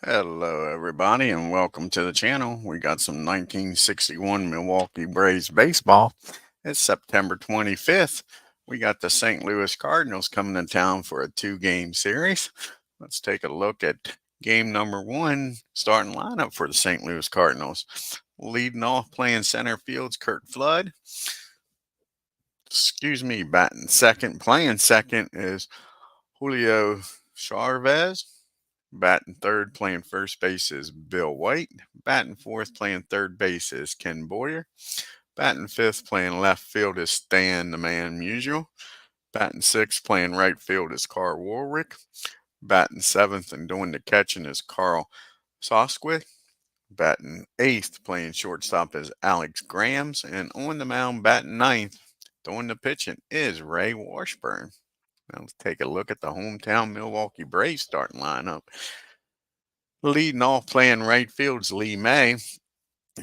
Hello, everybody, and welcome to the channel. We got some 1961 Milwaukee Braves baseball. It's September 25th. We got the St. Louis Cardinals coming to town for a two-game series. Let's take a look at game number one, starting lineup for the St. Louis Cardinals. Leading off playing center field's Curt Flood. Batting second. Playing second is Julio Chavez. Batting third, playing first base is Bill White. Batting fourth, playing third base is Ken Boyer. Batting fifth, playing left field is Stan the Man Musial. Batting sixth, playing right field is Carl Warwick. Batting seventh and doing the catching is Carl Sosquick. Batting eighth, playing shortstop is Alex Grams. And on the mound, batting ninth, doing the pitching is Ray Washburn. Now let's take a look at the hometown Milwaukee Braves starting lineup. Leading off playing right field's Lee May.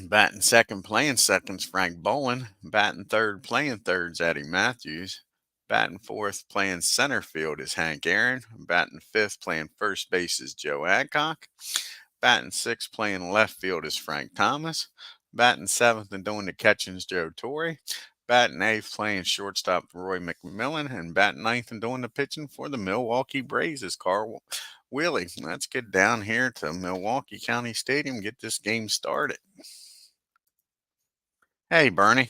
Batting second, playing second's Frank Bowen. Batting third, playing third's Eddie Matthews. Batting fourth, playing center field is Hank Aaron. Batting fifth, playing first base is Joe Adcock. Batting sixth, playing left field is Frank Thomas. Batting seventh and doing the catching is Joe Torre. Batting eighth, playing shortstop Roy McMillan. And batting ninth and doing the pitching for the Milwaukee Braves is Carl Willie. Let's get down here to Milwaukee County Stadium, get this game started. Hey, Bernie.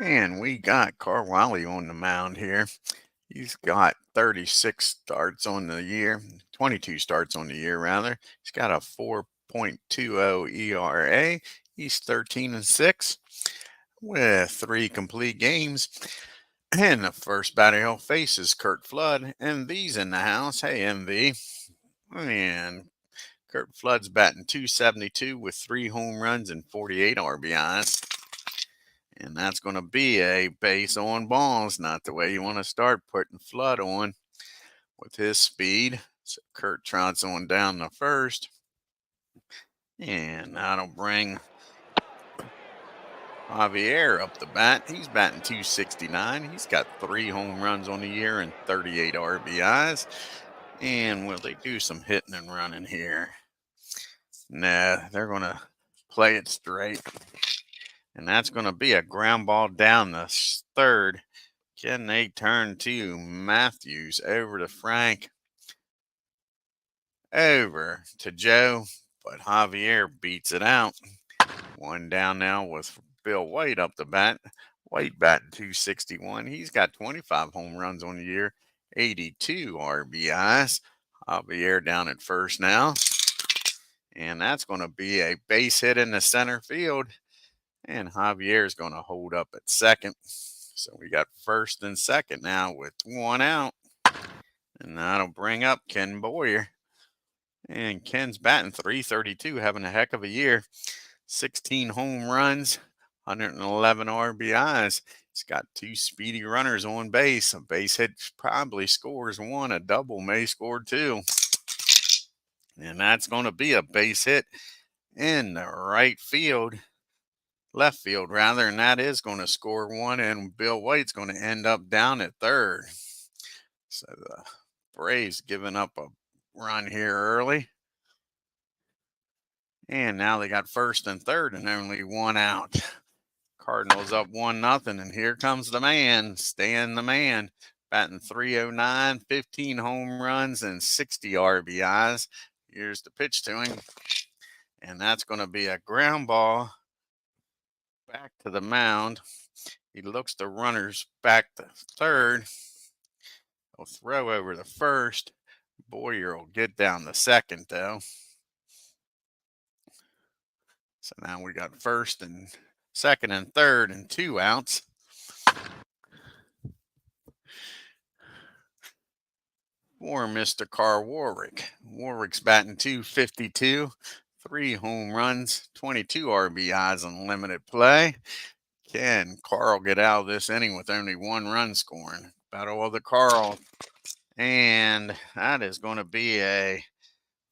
And we got Carwiley on the mound here. He's got 36 starts on the year, 22 starts on the year, rather. He's got a 4.20 ERA. He's 13-6 with 3 complete games. And the first batter he'll face is Curt Flood. MV's in the house. Hey, MV. And Curt Flood's batting .272 with 3 home runs and 48 RBIs. And that's going to be a base on balls, not the way you want to start putting Flood on with his speed. So Curt trots on down the first. And that'll bring Javier up the bat. He's batting .269. He's got 3 home runs on the year and 38 RBIs. And will they do some hitting and running here? Nah, they're going to play it straight. And that's going to be a ground ball down the third. Can they turn to Matthews, over to Frank, over to Joe, but Javier beats it out. One down now with Bill White up the bat. White batting .261. He's got 25 home runs on the year, 82 RBIs. Javier down at first now. And that's going to be a base hit in the center field. And Javier is going to hold up at second. So we got first and second now with 1 out. And that'll bring up Ken Boyer. And Ken's batting .332, having a heck of a year. 16 home runs, 111 RBIs. He's got 2 speedy runners on base. A base hit probably scores 1. A double may score 2. And that's going to be a base hit in the right field. Left field, rather, and that is going to score 1, and Bill White's going to end up down at third. So the Braves giving up a run here early. And now they got first and third and only 1 out. Cardinals up 1-0, and here comes the man, Stan the Man, batting .309, 15 home runs and 60 RBIs. Here's the pitch to him, and that's going to be a ground ball back to the mound. He looks the runners back to third. He'll throw over the first. Boyer will get down the second, though. So now we got first and second and third and 2 outs. For Mr. Carl Warwick. Warwick's batting .252. 3 home runs, 22 RBIs on limited play. Can Carl get out of this inning with only 1 run scoring? Battle of the Carl. And that is going to be a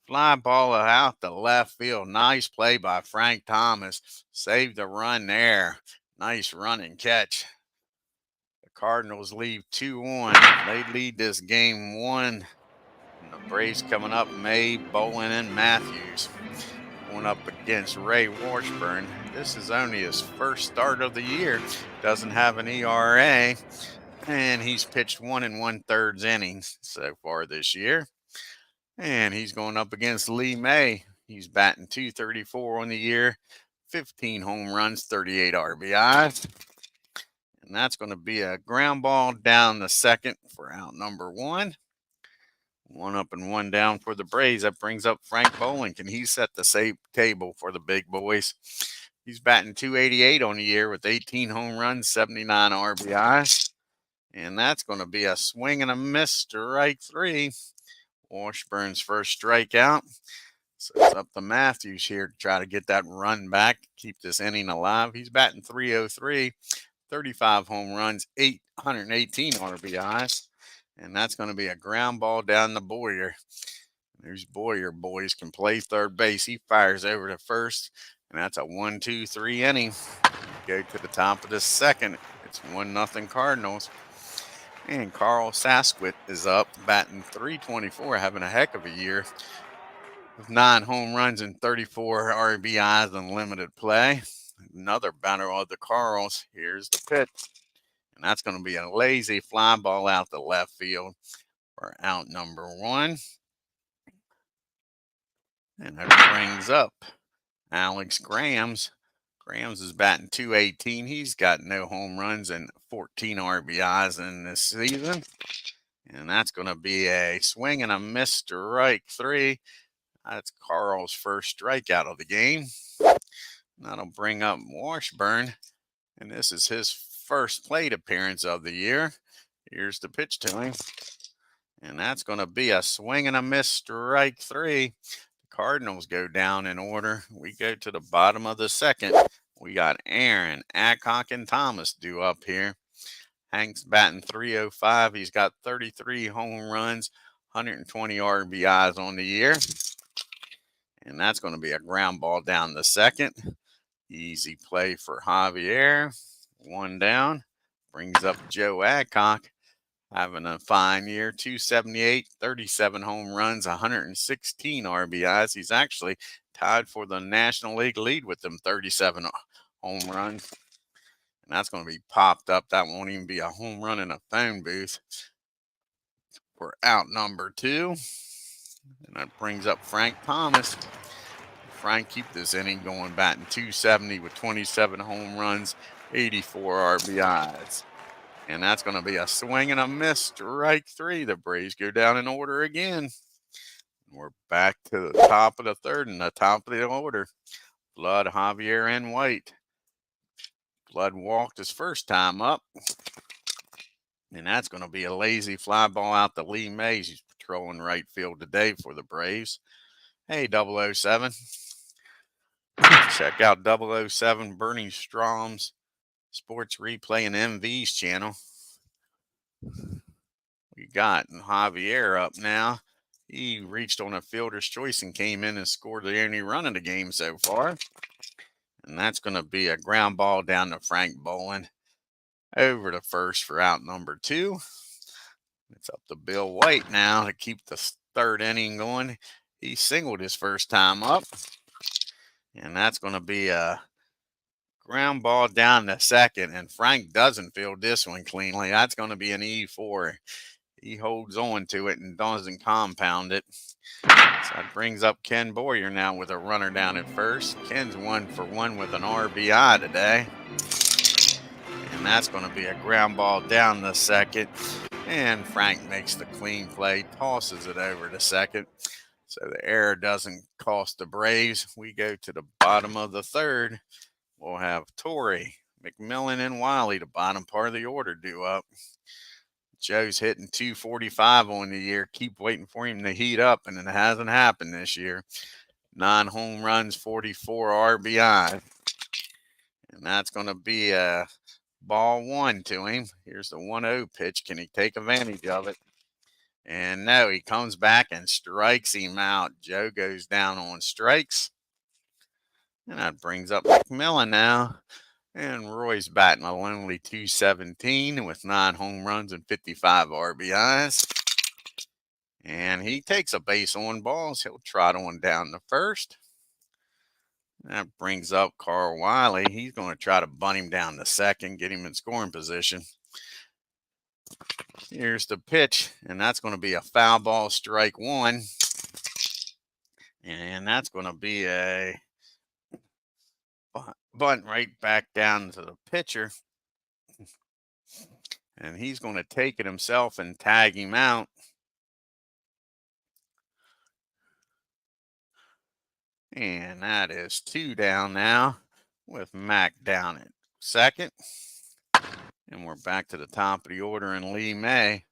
Fly ball out the left field. Nice play by Frank Thomas. Saved the run there. Nice run and catch. The Cardinals leave 2-1. They lead this game 1. And the Braves coming up, May, Bolin, and Matthews. Going up against Ray Washburn. This is only his first start of the year. Doesn't have an ERA. And he's pitched 1 1/3 innings so far this year. And he's going up against Lee May. He's batting .234 on the year, 15 home runs, 38 RBIs. And that's going to be a ground ball down the second for out number 1. 1 up and 1 down for the Braves. That brings up Frank Bolin. Can he set the save table for the big boys? He's batting .288 on the year with 18 home runs, 79 RBIs. And that's going to be a swing and a miss, strike 3. Washburn's first strikeout. So it's up to Matthews here to try to get that run back, keep this inning alive. He's batting .303, 35 home runs, 818 RBIs. And that's going to be a ground ball down the Boyer. These Boyer boys can play third base. He fires over to first, and that's a 1-2-3 inning. Go to the top of the second. It's 1-0 Cardinals. And Carl Sasquith is up, batting .324, having a heck of a year with 9 home runs and 34 RBIs in limited play. Another batter of the Carls. Here's the pitch. And that's going to be a lazy fly ball out the left field for out number 1. And that brings up Alex Grams. Grams is batting .218. He's got no home runs and 14 RBIs in this season. And that's going to be a swing and a miss, strike 3. That's Carl's first strikeout of the game. That'll bring up Washburn. And this is his first plate appearance of the year. Here's the pitch to him. And that's going to be a swing and a miss, strike 3. The Cardinals go down in order. We go to the bottom of the second. We got Aaron, Adcock, and Thomas due up here. Hank's batting .305. He's got 33 home runs, 120 RBIs on the year. And that's going to be a ground ball down the second. Easy play for Javier. 1 down. Brings up Joe Adcock. Having a fine year. .278, 37 home runs, 116 RBIs. He's actually tied for the National League lead with them 37 home runs. And that's going to be popped up. That won't even be a home run in a phone booth for out number 2. And that brings up Frank Thomas. Frank keep this inning going, batting .270 with 27 home runs, 84 RBIs. And that's going to be a swing and a miss, strike 3. The Braves go down in order again. We're back to the top of the third and the top of the order. Blood, Javier, and White. Blood walked his first time up. And that's going to be a lazy fly ball out to Lee Mays. He's patrolling right field today for the Braves. Hey, 007. Check out 007 Bernie Strom's Sports Replay and MV's channel. We got Javier up now. He reached on a fielder's choice and came in and scored the only run of the game so far. And that's going to be a ground ball down to Frank Bolin. Over to first for out number 2. It's up to Bill White now to keep the third inning going. He singled his first time up. And that's going to be a ground ball down the second. And Frank doesn't field this one cleanly. That's going to be an E4. He holds on to it and doesn't compound it. So that brings up Ken Boyer now with a runner down at first. Ken's 1 for 1 with an RBI today. And that's going to be a ground ball down the second. And Frank makes the clean play, tosses it over to second. So the error doesn't cost the Braves. We go to the bottom of the third. We'll have Torrey, McMillan, and Wiley, the bottom part of the order, due up. Joe's hitting .245 on the year. Keep waiting for him to heat up, and it hasn't happened this year. 9 home runs, 44 RBI. And that's going to be a ball 1 to him. Here's the 1-0 pitch. Can he take advantage of it? And no, he comes back and strikes him out. Joe goes down on strikes. And that brings up McMillan now. And Roy's batting a lonely .217 with 9 home runs and 55 RBIs. And he takes a base on balls. He'll trot on down to first. That brings up Carl Wiley. He's going to try to bunt him down to second, get him in scoring position. Here's the pitch, and that's going to be a foul ball, strike one. And that's going to be a bunt right back down to the pitcher. And he's going to take it himself and tag him out. And that is 2 down now with Mac down at second. And we're back to the top of the order in Lee May.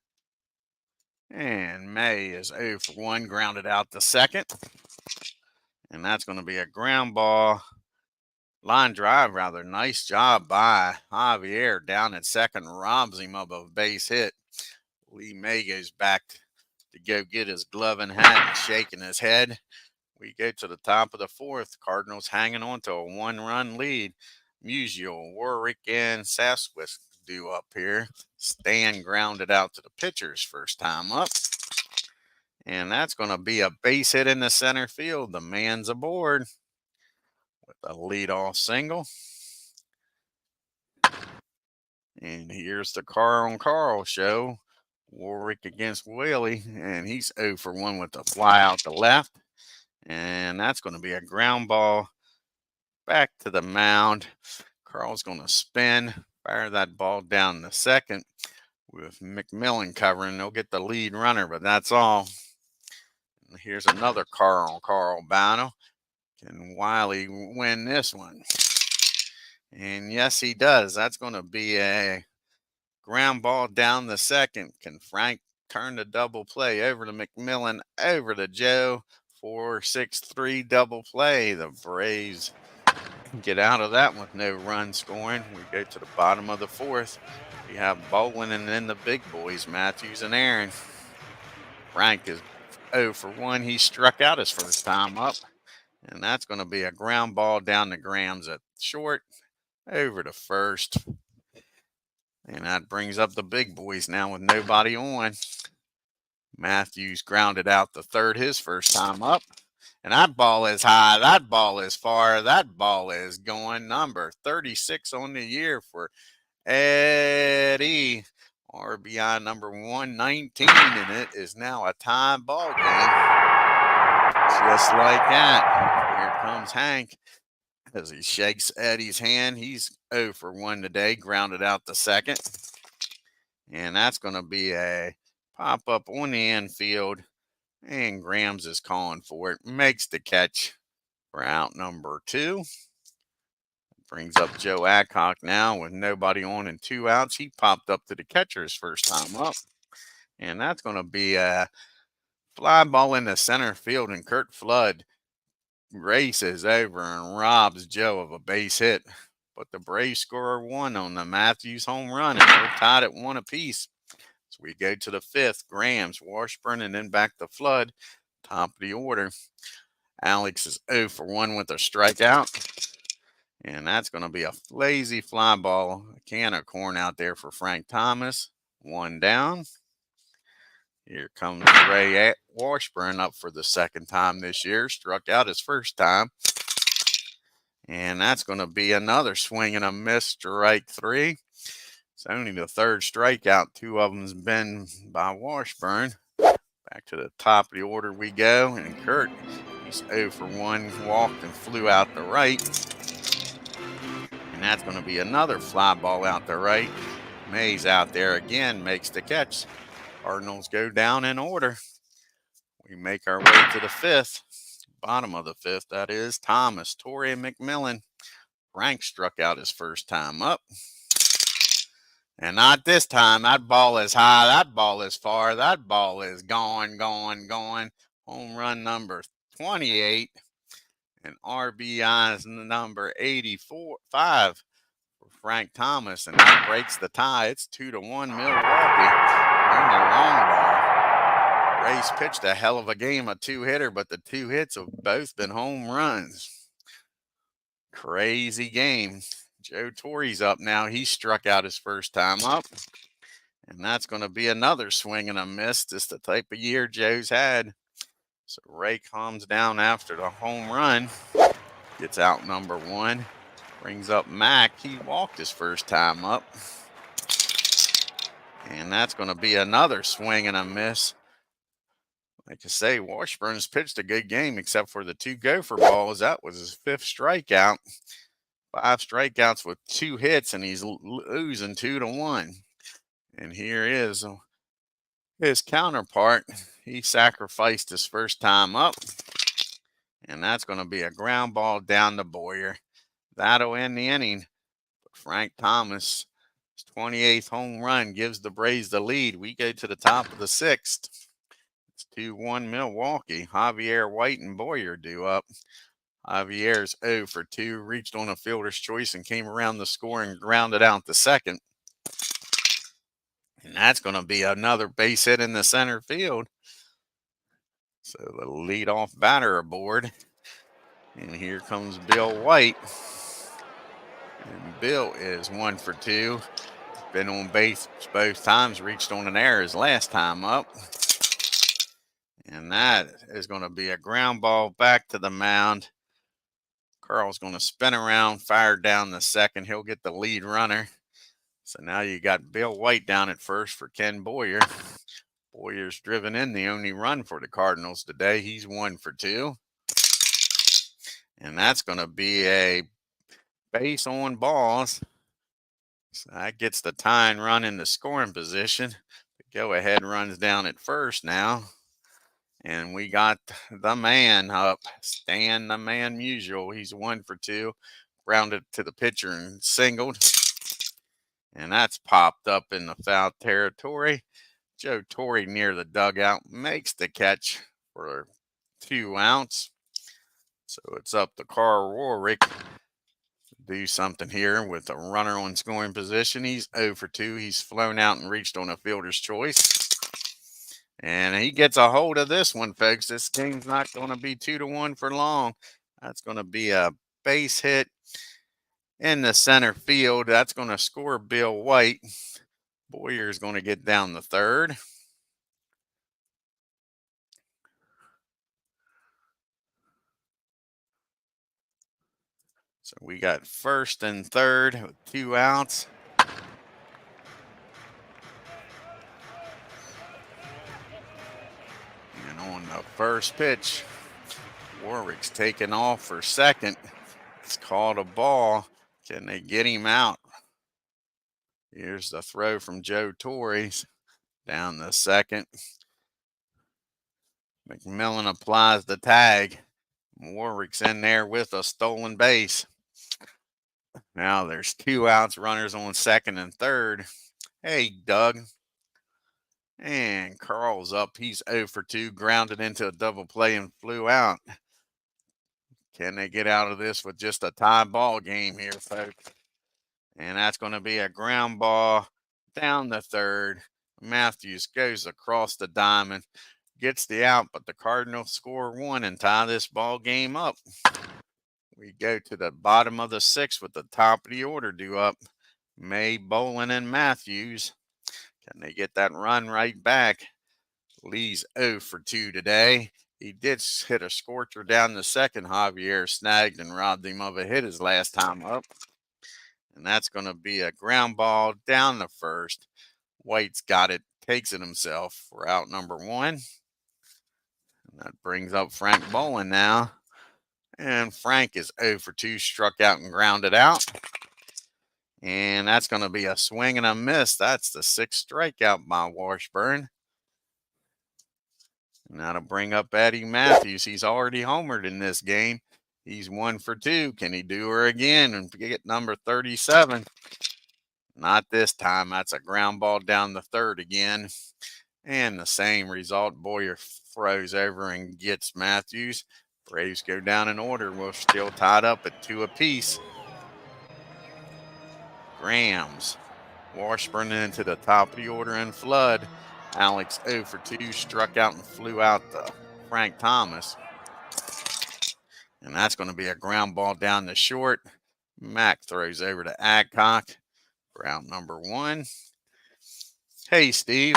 And May is 0 for 1, grounded out to second. And that's going to be a ground ball. Line drive, rather. Nice job by Javier down at second. Robs him of a base hit. Lee May goes back to go get his glove and hat and shaking his head. We go to the top of the fourth. Cardinals hanging on to a 1-run lead. Musial, Warwick, and Sasquith due up here. Stan grounded out to the pitcher's first time up. And that's going to be a base hit in the center field. The man's aboard with a leadoff single. And here's the Carl on Carl show. Warwick against Willie. And he's 0 for 1 with a fly out to left. And that's going to be a ground ball back to the mound. Carl's going to spin, fire that ball down the second with McMillan covering. They'll get the lead runner, but that's all. And here's another Carl battle. Can Wiley win this one? And yes, he does. That's going to be a ground ball down the second. Can Frank turn the double play over to McMillan, over to Joe? 4-6-3 double play. The Braves get out of that with no run scoring. We go to the bottom of the fourth. We have Bolin and then the big boys, Matthews and Aaron. Frank is 0 for 1. He struck out his first time up. And that's going to be a ground ball down to Grams at short, over to first. And that brings up the big boys now with nobody on. Matthews grounded out the third his first time up. And that ball is high. That ball is far. That ball is going number 36 on the year for Eddie. RBI number 119. And it is now a tie ball game. Just like that. Here comes Hank as he shakes Eddie's hand. He's 0 for 1 today. Grounded out the second. And that's going to be a pop up on the infield. And Grams is calling for it. Makes the catch for out number 2. Brings up Joe Adcock now with nobody on and 2 outs. He popped up to the catcher's first time up. And that's going to be a fly ball in the center field. And Kurt Flood races over and robs Joe of a base hit. But the Braves score 1 on the Matthews home run. And they're tied at 1 apiece. So we go to the 5th. Grams, Washburn, and then back to Flood. Top of the order. Alex is 0 for 1 with a strikeout. And that's going to be a lazy fly ball. A can of corn out there for Frank Thomas. 1 down. Here comes Ray Washburn up for the second time this year. Struck out his first time. And that's going to be another swing and a miss, strike 3. It's only the third strikeout. 2 of them's been by Washburn. Back to the top of the order we go. And Kurt, he's 0 for 1. Walked and flew out the right. And that's going to be another fly ball out the right. Mays out there again, makes the catch. Cardinals go down in order. We make our way to the 5th. Bottom of the 5th, that is. Thomas, Torrey, and McMillan. Frank struck out his first time up. And not this time. That ball is high. That ball is far. That ball is gone. Home run number 28. And RBI is number 85 for Frank Thomas. And that breaks the tie. It's 2-1 Milwaukee. And the long ball. Braves pitched a hell of a game, a two-hitter, but the two hits have both been home runs. Crazy game. Joe Torre's up now. He struck out his first time up. And that's going to be another swing and a miss. Just the type of year Joe's had. So Ray calms down after the home run. Gets out number one. Brings up Mac. He walked his first time up. And that's going to be another swing and a miss. Like I say, Washburn's pitched a good game except for the two gopher balls. That was his fifth strikeout. 5 strikeouts with 2 hits, and he's losing 2-1. And here is his counterpart. He sacrificed his first time up. And that's going to be a ground ball down to Boyer. That'll end the inning. But Frank Thomas' 28th home run gives the Braves the lead. We go to the top of the 6th. It's 2-1 Milwaukee. Javier White and Boyer due up. Javier's 0 for 2, reached on a fielder's choice and came around the score and grounded out the second. And that's going to be another base hit in the center field. So the leadoff batter aboard. And here comes Bill White. And Bill is 1 for 2. Been on base both times, reached on an error his last time up. And that is going to be a ground ball back to the mound. Carl's going to spin around, fire down the second. He'll get the lead runner. So now you got Bill White down at first for Ken Boyer. Boyer's driven in the only run for the Cardinals today. He's 1 for 2. And that's going to be a base on balls. So that gets the tying run in the scoring position. The go-ahead runs down at first now. And we got the man up, Stan the Man Musial. He's 1 for 2, grounded to the pitcher and singled. And that's popped up in the foul territory. Joe Torre near the dugout makes the catch for 2 outs. So it's up to Carl Warwick to do something here with a runner on scoring position. He's 0 for 2. He's flown out and reached on a fielder's choice. And he gets a hold of this one, folks. This game's not going to be 2-1 for long. That's going to be a base hit in the center field. That's going to score Bill White. Boyer's going to get down the third. So we got first and third with 2 outs. And on the first pitch, Warwick's taking off for second. It's called a ball. Can they get him out? Here's the throw from Joe Torre down the second. McMillan applies the tag. Warwick's in there with a stolen base. Now there's 2 outs, runners on second and third. Hey, Doug. And Carl's up. He's 0 for 2, grounded into a double play and flew out. Can they get out of this with just a tie ball game here, folks? And that's going to be a ground ball down the third. Matthews goes across the diamond, gets the out, but the Cardinals score 1 and tie this ball game up. We go to the bottom of the 6th with the top of the order due up. May, Bolin, and Matthews. Can they get that run right back? Lee's 0 for 2 today. He did hit a scorcher down the second. Javier snagged and robbed him of a hit his last time up. And that's going to be a ground ball down the first. White's got it, takes it himself for out number 1. And that brings up Frank Bolin now. And Frank is 0 for 2, struck out and grounded out. And that's going to be a swing and a miss. That's the 6th strikeout by Washburn. And that'll bring up Eddie Matthews. He's already homered in this game. He's 1 for 2. Can he do her again and get number 37? Not this time. That's a ground ball down the third again. And the same result. Boyer throws over and gets Matthews. Braves go down in order. We're still tied up at 2 apiece. Grams. Washburn into the top of the order and Flood. Alex 0 for 2, struck out and flew out to Frank Thomas. And that's going to be a ground ball down the short. Mac throws over to Adcock for out number 1. Hey, Steve.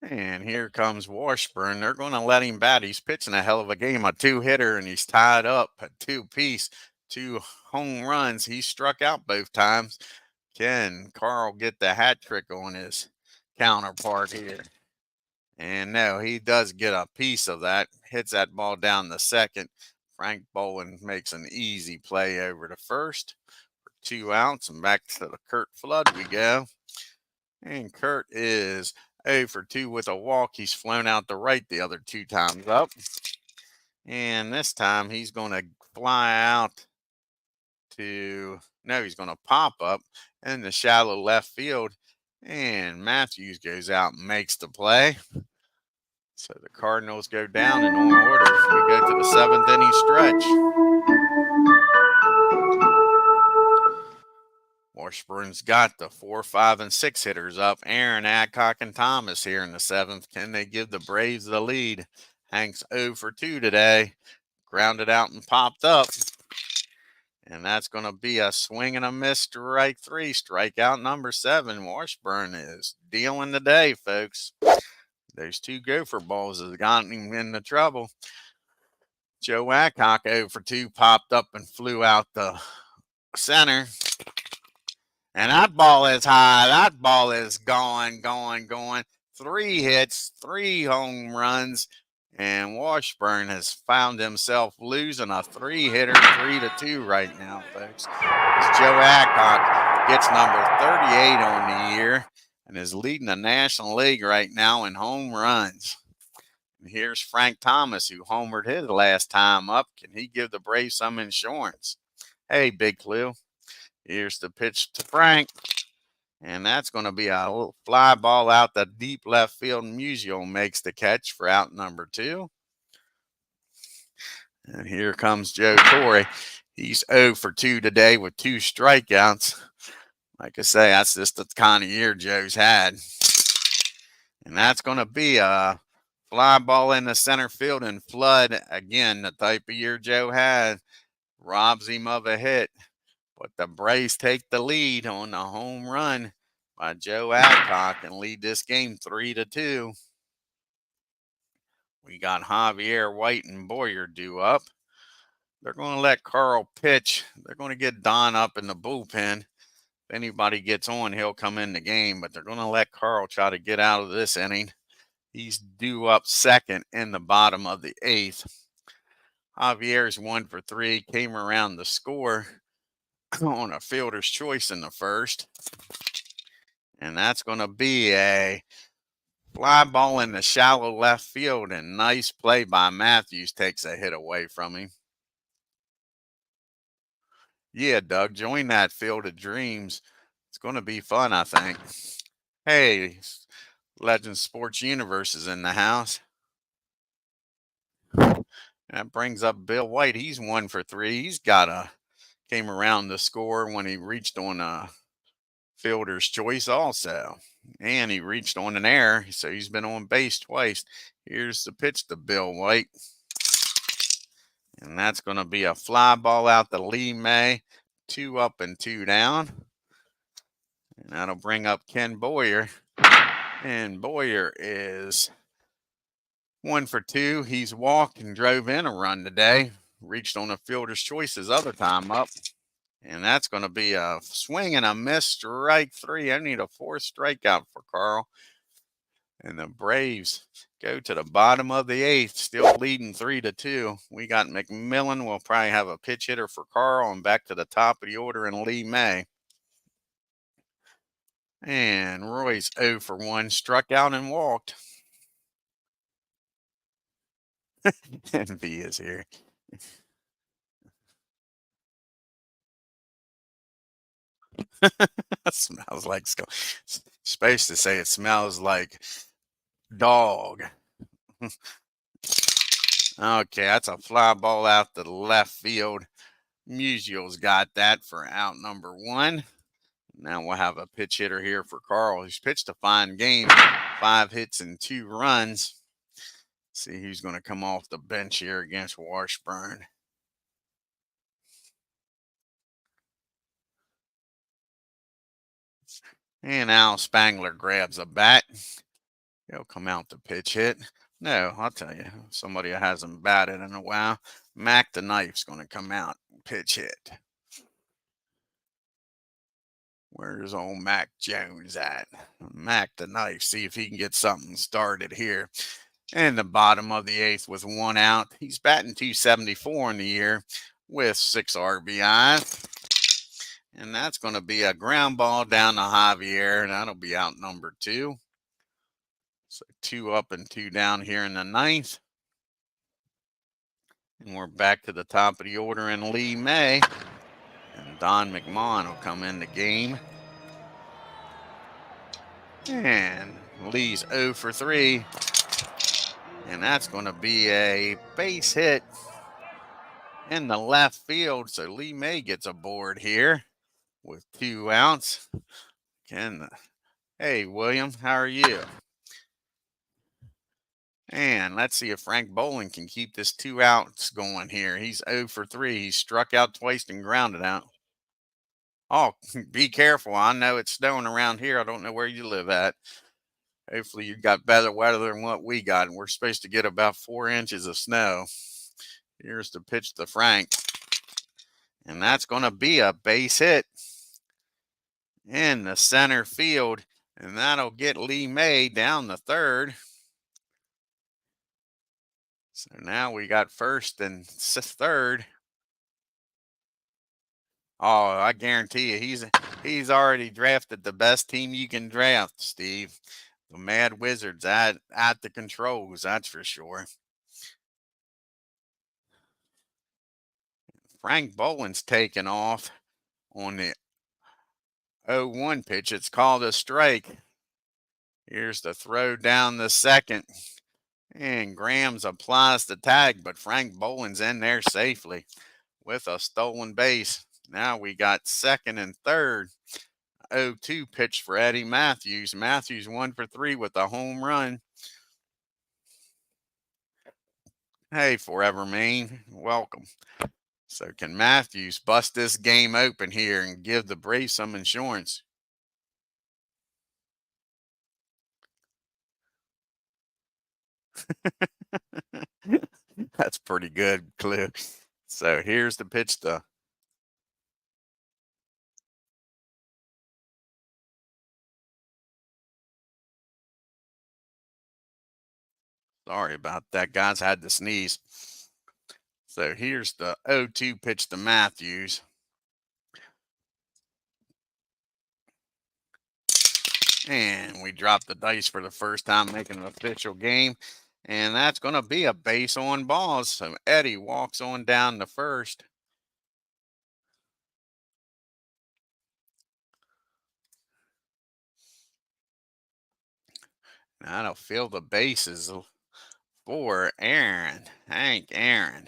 And here comes Washburn. They're going to let him bat. He's pitching a hell of a game, a 2-hitter, and he's tied up at 2-piece, 2 home runs. He struck out both times. Can Carl get the hat trick on his counterpart here? And no, he does get a piece of that. Hits that ball down the second. Frank Boland makes an easy play over to first for 2 outs. And back to the Kurt Flood we go. And Kurt is 0 for 2 with a walk. He's flown out to right the other 2 times up. And this time he's going to fly out to, no, he's going to pop up in the shallow left field. And Matthews goes out and makes the play. So the Cardinals go down in order. We go to the 7th inning stretch. Washburn's got the 4, 5, and 6 hitters up. Aaron, Adcock, and Thomas here in the 7th. Can they give the Braves the lead? Hank's 0 for 2 today. Grounded out and popped up. And that's going to be a swing and a miss, strike 3. Strikeout number 7. Washburn is dealing today, folks. Those 2 gopher balls has gotten him into trouble. Joe Adcock 0 for 2 popped up and flew out the center. And that ball is high. That ball is going. 3 hits, 3 home runs. And Washburn has found himself losing a 3-hitter 3-2 right now, folks. As Joe Adcock gets number 38 on the year and is leading the National League right now in home runs. And here's Frank Thomas, who homered his last time up. Can he give the Braves some insurance? Hey, Big Clue. Here's the pitch to Frank. And that's going to be a little fly ball out the deep left field. Musial makes the catch for out number 2. And here comes Joe Torre. He's 0 for 2 today with 2 strikeouts. Like I say, that's just the kind of year Joe's had. And that's going to be a fly ball in the center field, and Flood, again, the type of year Joe had, robs him of a hit. But the Braves take the lead on the home run by Joe Adcock and lead this game 3-2. We got Javier, White, and Boyer due up. They're going to let Carl pitch. They're going to get Don up in the bullpen. If anybody gets on, he'll come in the game. But they're going to let Carl try to get out of this inning. He's due up second in the bottom of the 8th. Javier's 1 for 3. Came around the score on a fielder's choice in the first. And that's going to be a fly ball in the shallow left field, and nice play by Matthews takes a hit away from him. Yeah, Doug, join that Field of Dreams. It's going to be fun, I think. Hey, Legend Sports Universe is in the house. That brings up Bill White. He's 1 for 3. He's got came around the score when he reached on a fielder's choice also. And he reached on an error, so he's been on base twice. Here's the pitch to Bill White. And that's going to be a fly ball out to Lee May. 2 up and 2 down. And that'll bring up Ken Boyer. And Boyer is 1 for 2. He's walked and drove in a run today. Reached on a fielder's choice his other time up. And that's going to be a swing and a miss, strike 3. I need a 4th strikeout for Carl. And the Braves go to the bottom of the 8th, still leading 3-2. We got McMillan. We'll probably have a pitch hitter for Carl, and back to the top of the order in Lee May. And Roy's 0 for 1, struck out and walked. And V is here. Smells like skull. Supposed to say it smells like dog. Okay, that's a fly ball out to the left field. Musial's got that for out number 1. Now we'll have a pitch hitter here for Carl. He's pitched a fine game, 5 hits and 2 runs. See who's going to come off the bench here against Washburn. And Al Spangler grabs a bat. He'll come out to pitch hit. No, I'll tell you, somebody who hasn't batted in a while. Mac the Knife's going to come out and pitch hit. Where's old Mac Jones at? Mac the Knife, see if he can get something started here. In the bottom of the 8th with 1 out. He's batting .274 in the year with 6 RBIs. And that's going to be a ground ball down to Javier, and that'll be out number 2. So 2 up and 2 down here in the 9th. And we're back to the top of the order in Lee May. And Don McMahon will come in the game. And Lee's 0 for 3. And that's going to be a base hit in the left field. So Lee May gets aboard here with 2 outs. Hey, William, how are you? And let's see if Frank Bolin can keep this 2 outs going here. He's 0 for 3. He struck out twice and grounded out. Oh, be careful. I know it's snowing around here. I don't know where you live at. Hopefully you got better weather than what we got. And we're supposed to get about 4 inches of snow. Here's the pitch to Frank. And that's going to be a base hit in the center field. And that'll get Lee May down the 3rd. So now we got 1st and 3rd. Oh, I guarantee you, he's already drafted the best team you can draft, Steve. The Mad Wizards at the controls, that's for sure. Frank Bolin's taken off on the 0-1 pitch. It's called a strike. Here's the throw down the 2nd. And Grams applies the tag, but Frank Bolin's in there safely with a stolen base. Now we got 2nd and 3rd. 0-2 pitch for Eddie Matthews. Matthews 1 for 3 with a home run. Hey, Forever Maine, welcome. So can Matthews bust this game open here and give the Braves some insurance? That's pretty good, Cliff. So here's the pitch to sorry about that, guys. I had to sneeze. So here's the 0-2 pitch to Matthews. And we dropped the dice for the first time, making an official game. And that's going to be a base on balls. So Eddie walks on down to 1st. That'll fill the bases for Aaron. Hank Aaron.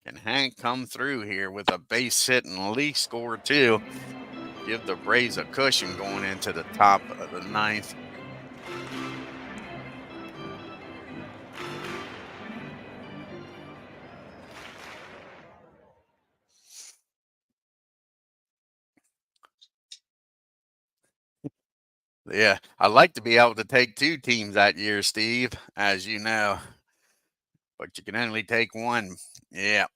Can Hank come through here with a base hit and Lee score 2? Give the Braves a cushion going into the top of the 9th. Yeah, I'd like to be able to take 2 teams that year, Steve, as you know. But you can only take 1. Yeah.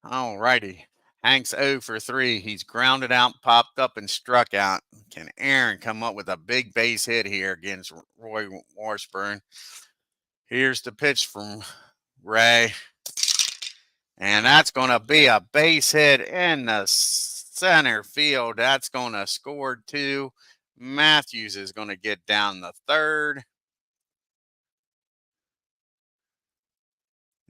All righty. Hank's 0 for 3. He's grounded out, popped up, and struck out. Can Aaron come up with a big base hit here against Roy Washburn? Here's the pitch from Ray. And that's going to be a base hit in the center field. That's going to score 2. Matthews is going to get down the 3rd.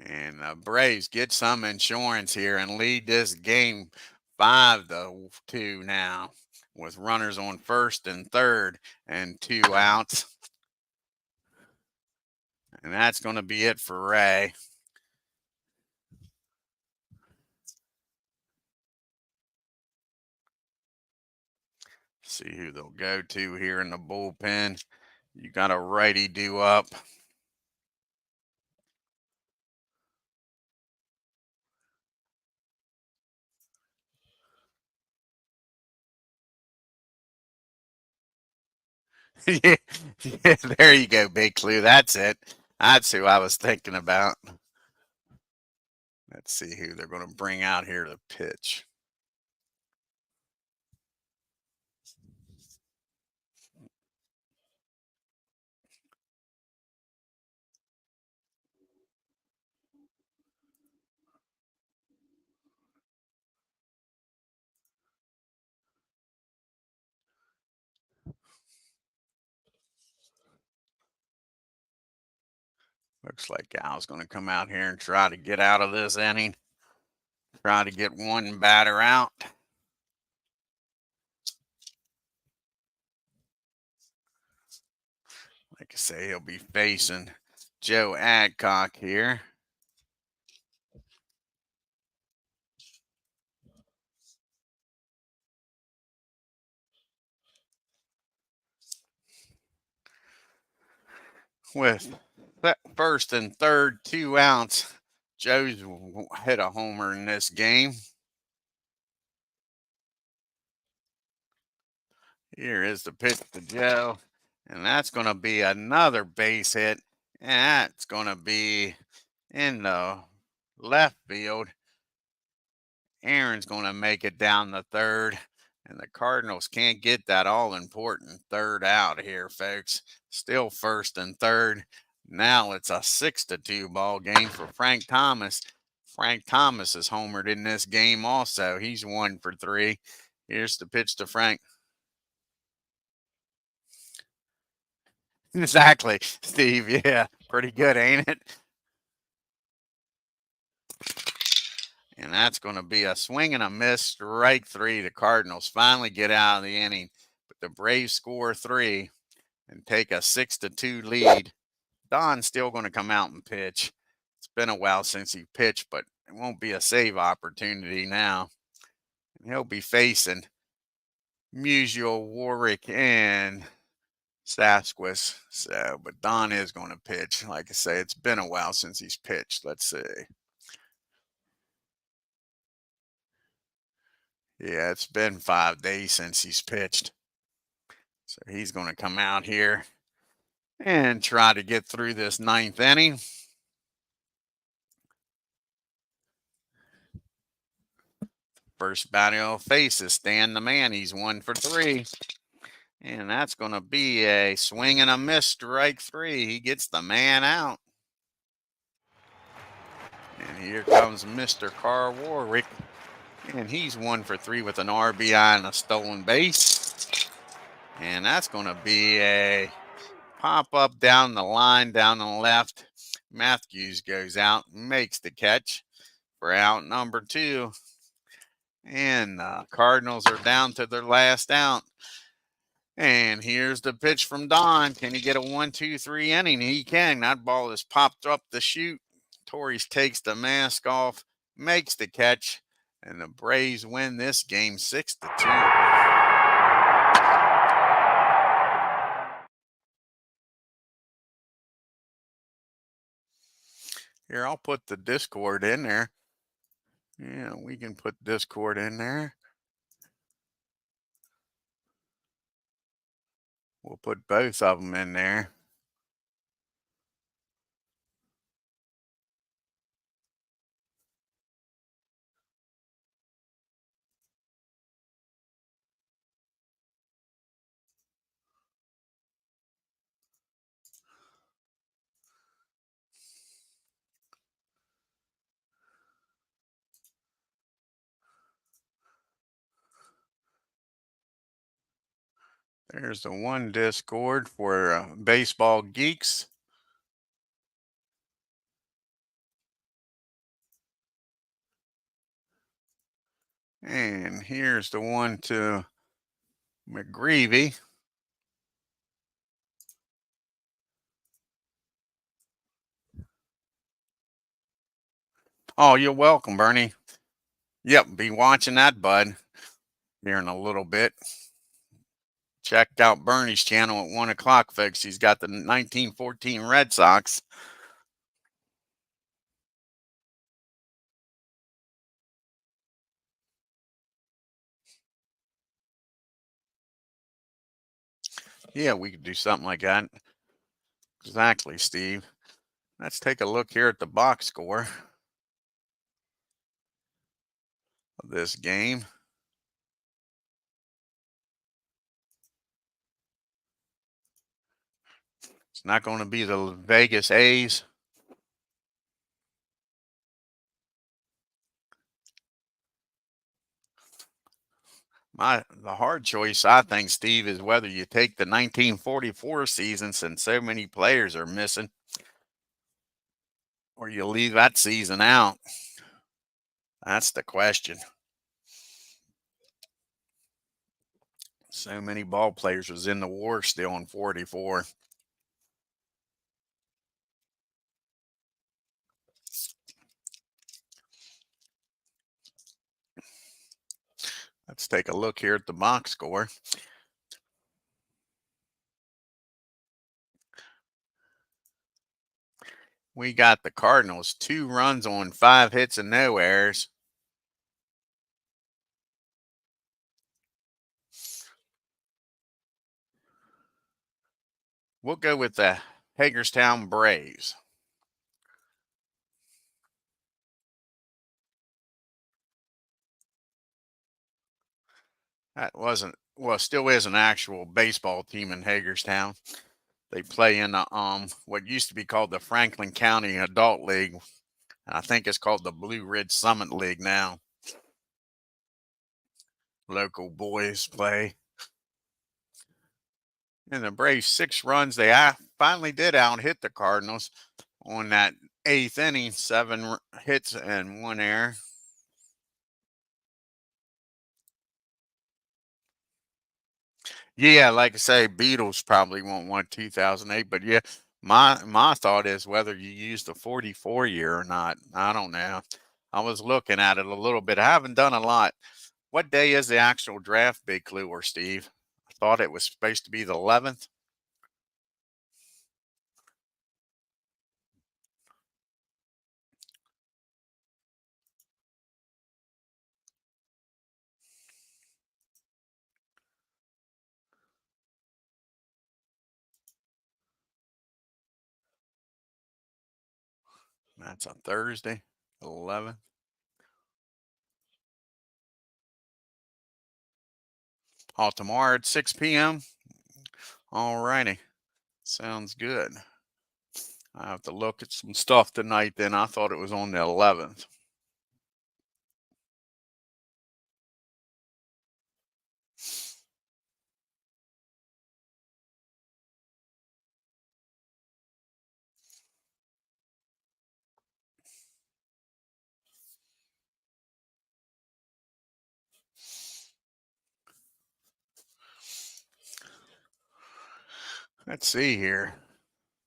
And the Braves get some insurance here and lead this game 5-2 now with runners on 1st and 3rd and 2 outs. And that's going to be it for Ray. See who they'll go to here in the bullpen. You got a righty due up. Yeah, yeah, there you go, Big Clue. That's it. That's who I was thinking about. Let's see who they're going to bring out here to pitch. Looks like Al's going to come out here and try to get out of this inning. Try to get one batter out. Like I say, he'll be facing Joe Adcock here. With first and third, 2 outs, Joe's hit a homer in this game. Here is the pitch to Joe, and that's going to be another base hit, and that's going to be in the left field. Aaron's going to make it down the third, and the Cardinals can't get that all-important third out here, folks. Still first and third. Now it's a 6-2 ball game for Frank Thomas. Frank Thomas is homered in this game also. He's 1 for 3. Here's the pitch to Frank. Exactly, Steve. Yeah, pretty good, ain't it? And that's going to be a swing and a miss, strike 3. The Cardinals finally get out of the inning, but the Braves score 3 and take a 6-2 lead. Don's still going to come out and pitch. It's been a while since he pitched, but it won't be a save opportunity now. And he'll be facing Musial, Warwick, and Sasquatch. So, but Don is going to pitch. Like I say, it's been a while since he's pitched. Let's see. Yeah, it's been 5 days since he's pitched. So he's going to come out here and try to get through this 9th inning. First batter he'll face is Stan the Man. He's 1 for 3. And that's going to be a swing and a miss, strike 3. He gets the man out. And here comes Mr. Carl Warwick. And he's 1 for 3 with an RBI and a stolen base. And that's going to be a pop up down the line, down the left. Matthews goes out, makes the catch for out number 2. And the Cardinals are down to their last out. And here's the pitch from Don. Can he get a 1-2-3 inning? He can. That ball is popped up the chute. Torres takes the mask off, makes the catch, and the Braves win this game 6-2. Here, I'll put the Discord in there. Yeah, we can put Discord in there. We'll put both of them in there. There's the one Discord for baseball geeks. And here's the one to McGreevy. Oh, you're welcome, Bernie. Yep, be watching that, bud, here in a little bit. Check out Bernie's channel at 1 o'clock, folks. He's got the 1914 Red Sox. Yeah, we could do something like that. Exactly, Steve. Let's take a look here at the box score of this game. It's not going to be the Vegas A's. The hard choice, I think, Steve, is whether you take the 1944 season, since so many players are missing, or you leave that season out. That's the question. So many ball players was in the war still in 44. Let's take a look here at the box score. We got the Cardinals 2 runs on 5 hits and no errors. We'll go with the Hagerstown Braves. That wasn't, well, still is an actual baseball team in Hagerstown. They play in the what used to be called the Franklin County Adult League. I think it's called the Blue Ridge Summit League now. Local boys play. And the Braves 6 runs. They finally did out hit the Cardinals on that 8th inning, 7 hits and 1 error. Yeah, like I say, Beatles probably won't want 2008, but yeah, my thought is whether you use the 44 year or not. I don't know. I was looking at it a little bit. I haven't done a lot. What day is the actual draft, Big Clue or Steve? I thought it was supposed to be the 11th. That's a Thursday, 11th. Oh, tomorrow at 6 p.m. All righty. Sounds good. I have to look at some stuff tonight then. I thought it was on the 11th. Let's see here.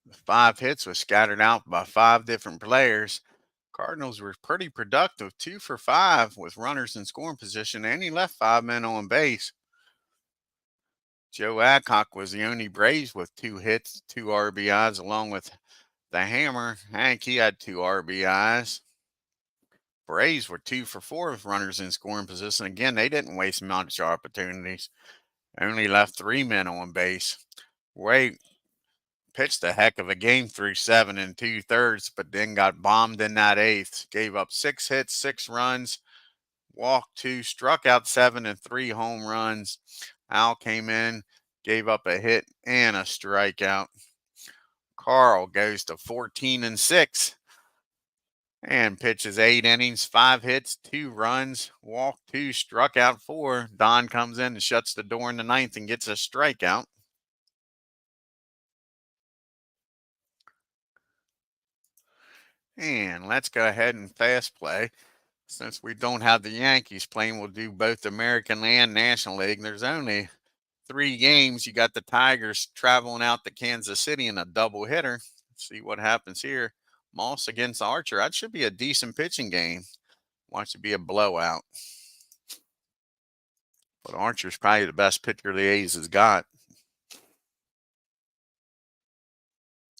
The 5 hits was scattered out by 5 different players. Cardinals were pretty productive, 2 for 5 with runners in scoring position, and he left 5 men on base. Joe Adcock was the only Braves with 2 hits, 2 RBIs, along with the Hammer. Hank, he had 2 RBIs. Braves were 2 for 4 with runners in scoring position. Again, they didn't waste much opportunities. Only left 3 men on base. Ray pitched a heck of a game through 7 2/3, but then got bombed in that 8th. Gave up 6 hits, 6 runs, walked 2, struck out 7 and 3 home runs. Al came in, gave up a hit and a strikeout. Carl goes to 14 and 6 and pitches 8 innings, 5 hits, 2 runs, walked 2, struck out 4. Don comes in and shuts the door in the 9th and gets a strikeout. And let's go ahead and fast play. Since we don't have the Yankees playing, we'll do both American and National League. There's only 3 games. You got the Tigers traveling out to Kansas City in a doubleheader. Let's see what happens here. Moss against Archer. That should be a decent pitching game. Watch it be a blowout. But Archer's probably the best pitcher the A's has got.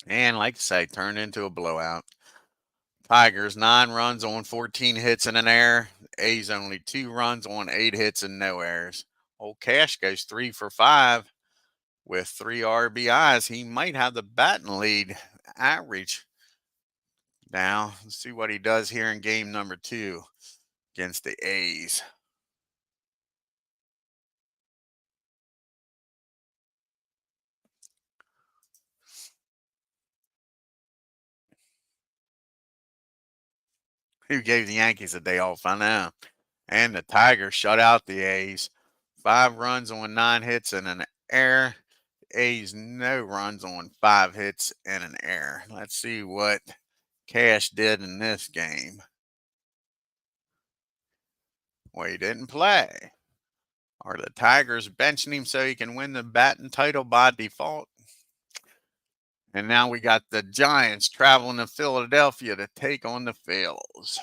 And like I say, turned into a blowout. Tigers 9 runs on 14 hits and an error. A's only 2 runs on 8 hits and no errors. Old Cash goes 3 for 5 with 3 RBIs. He might have the batting lead average now. Let's see what he does here in game number 2 against the A's. Who gave the Yankees a day off? I know. And the Tigers shut out the A's. 5 runs on 9 hits and an error. A's no runs on 5 hits and an error. Let's see what Cash did in this game. Well, he didn't play. Are the Tigers benching him so he can win the batting title by default? And now we got the Giants traveling to Philadelphia to take on the Phils.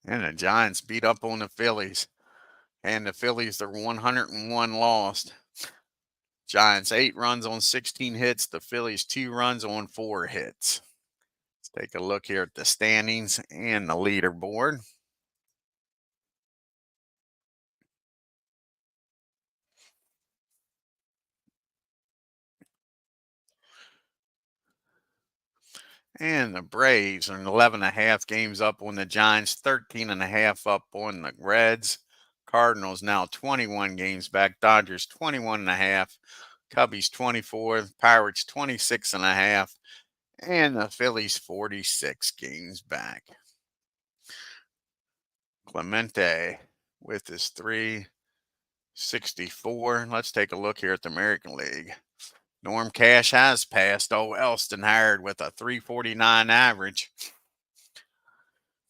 And the Giants beat up on the Phillies. And the Phillies, they're 101 lost. Giants 8 runs on 16 hits. The Phillies 2 runs on 4 hits. Let's take a look here at the standings and the leaderboard. And the Braves are 11.5 games up on the Giants, 13.5 up on the Reds. Cardinals now 21 games back. Dodgers 21.5. Cubbies 24. Pirates 26.5. And the Phillies 46 games back. Clemente with his 364. Let's take a look here at the American League. Norm Cash has passed old Elston Howard with a 349 average.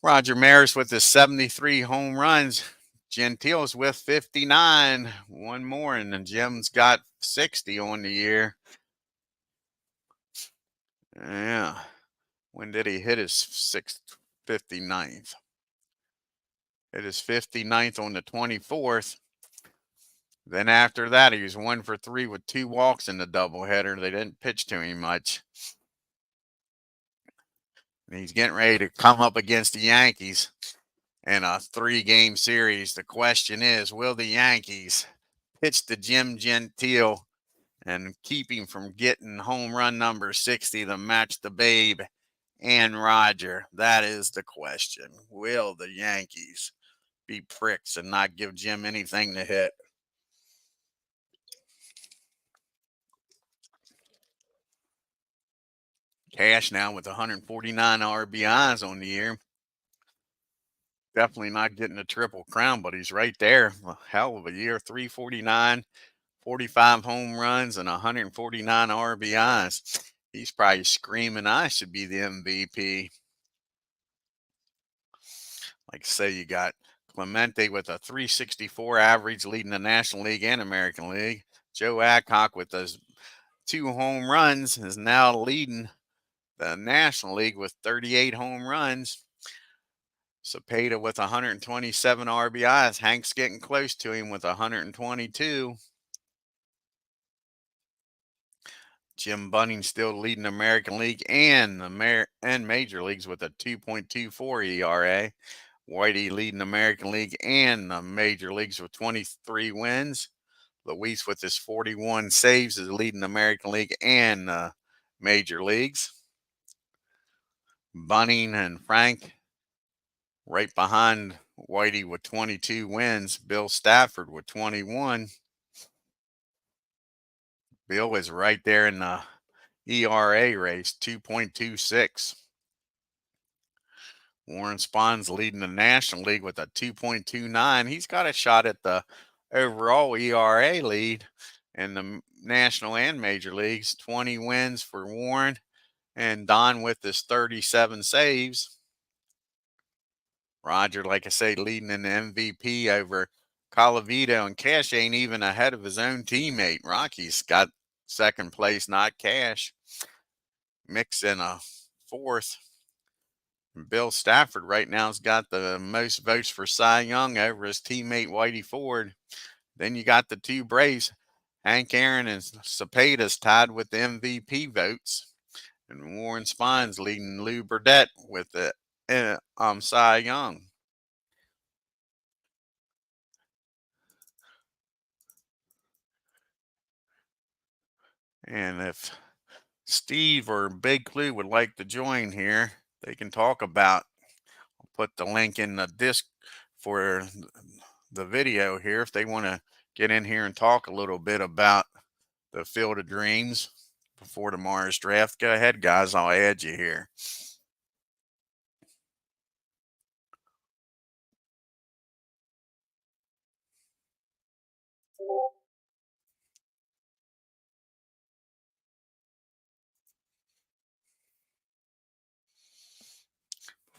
Roger Maris with his 73 home runs. Gentile's with 59. One more, and then Jim's got 60 on the year. Yeah. When did he hit his 59th? Hit his 59th on the 24th. Then after that, he was 1 for 3 with 2 walks in the doubleheader. They didn't pitch to him much. And he's getting ready to come up against the Yankees in a 3-game series. The question is, will the Yankees pitch to Jim Gentile and keep him from getting home run number 60 to match the Babe and Roger? That is the question. Will the Yankees be pricks and not give Jim anything to hit? Cash now with 149 RBIs on the year. Definitely not getting a triple crown, but he's right there. A hell of a year. 349, 45 home runs, and 149 RBIs. He's probably screaming, I should be the MVP. Like I say, you got Clemente with a 364 average leading the National League and American League. Joe Adcock with those 2 home runs is now leading the National League with 38 home runs. Cepeda with 127 RBIs. Hank's getting close to him with 122. Jim Bunning still leading the American League and Major Leagues with a 2.24 ERA. Whitey leading the American League and the Major Leagues with 23 wins. Luis with his 41 saves is leading the American League and Major Leagues. Bunning and Frank right behind Whitey with 22 wins. Bill Stafford with 21. Bill is right there in the ERA race, 2.26. Warren Spahn's leading the National League with a 2.29. He's got a shot at the overall ERA lead in the National and Major Leagues. 20 wins for Warren, and Don with his 37 saves. Roger, like I say, leading in the MVP over Colavito, and Cash ain't even ahead of his own teammate. Rocky's got second place, not Cash. mix in a fourth. Bill Stafford right now has got the most votes for Cy Young over his teammate Whitey Ford. Then you got the two Braves, Hank Aaron and Cepeda's tied with the MVP votes, and Warren Spine's leading Lou Burdett with the Cy Young. And if Steve or Big Clue would like to join here, they can talk about. I'll put the link in the disc for the video here if they want to get in here and talk a little bit about the Field of Dreams before tomorrow's draft. Go ahead, guys. I'll add you here.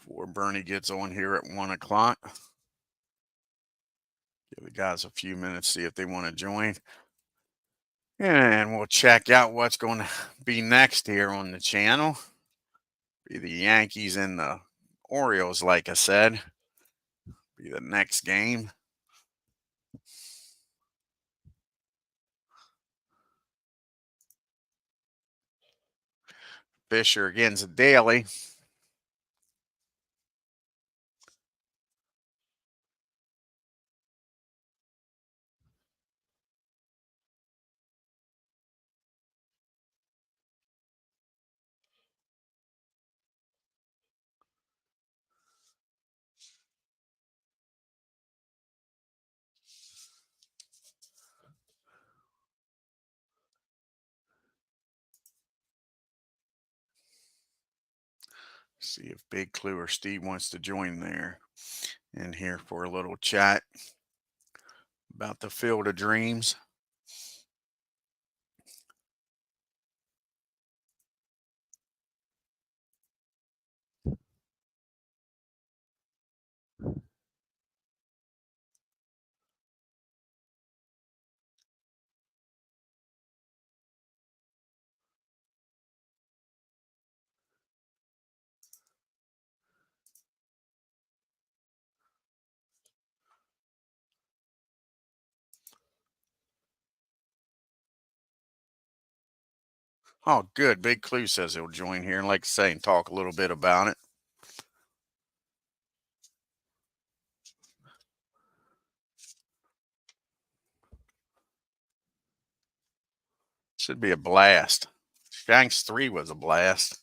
Before Bernie gets on here at 1 o'clock. Give the guys a few minutes, see if they want to join. And we'll check out what's going to be next here on the channel. Be the Yankees and the Orioles, like I said. Be the next game. Fisher against Daly. See if Big Clue or Steve wants to join there in here for a little chat about the Field of Dreams. Oh, good. Big Clue says he'll join here and, like I say, and talk a little bit about it. Should be a blast. Shanks 3 was a blast.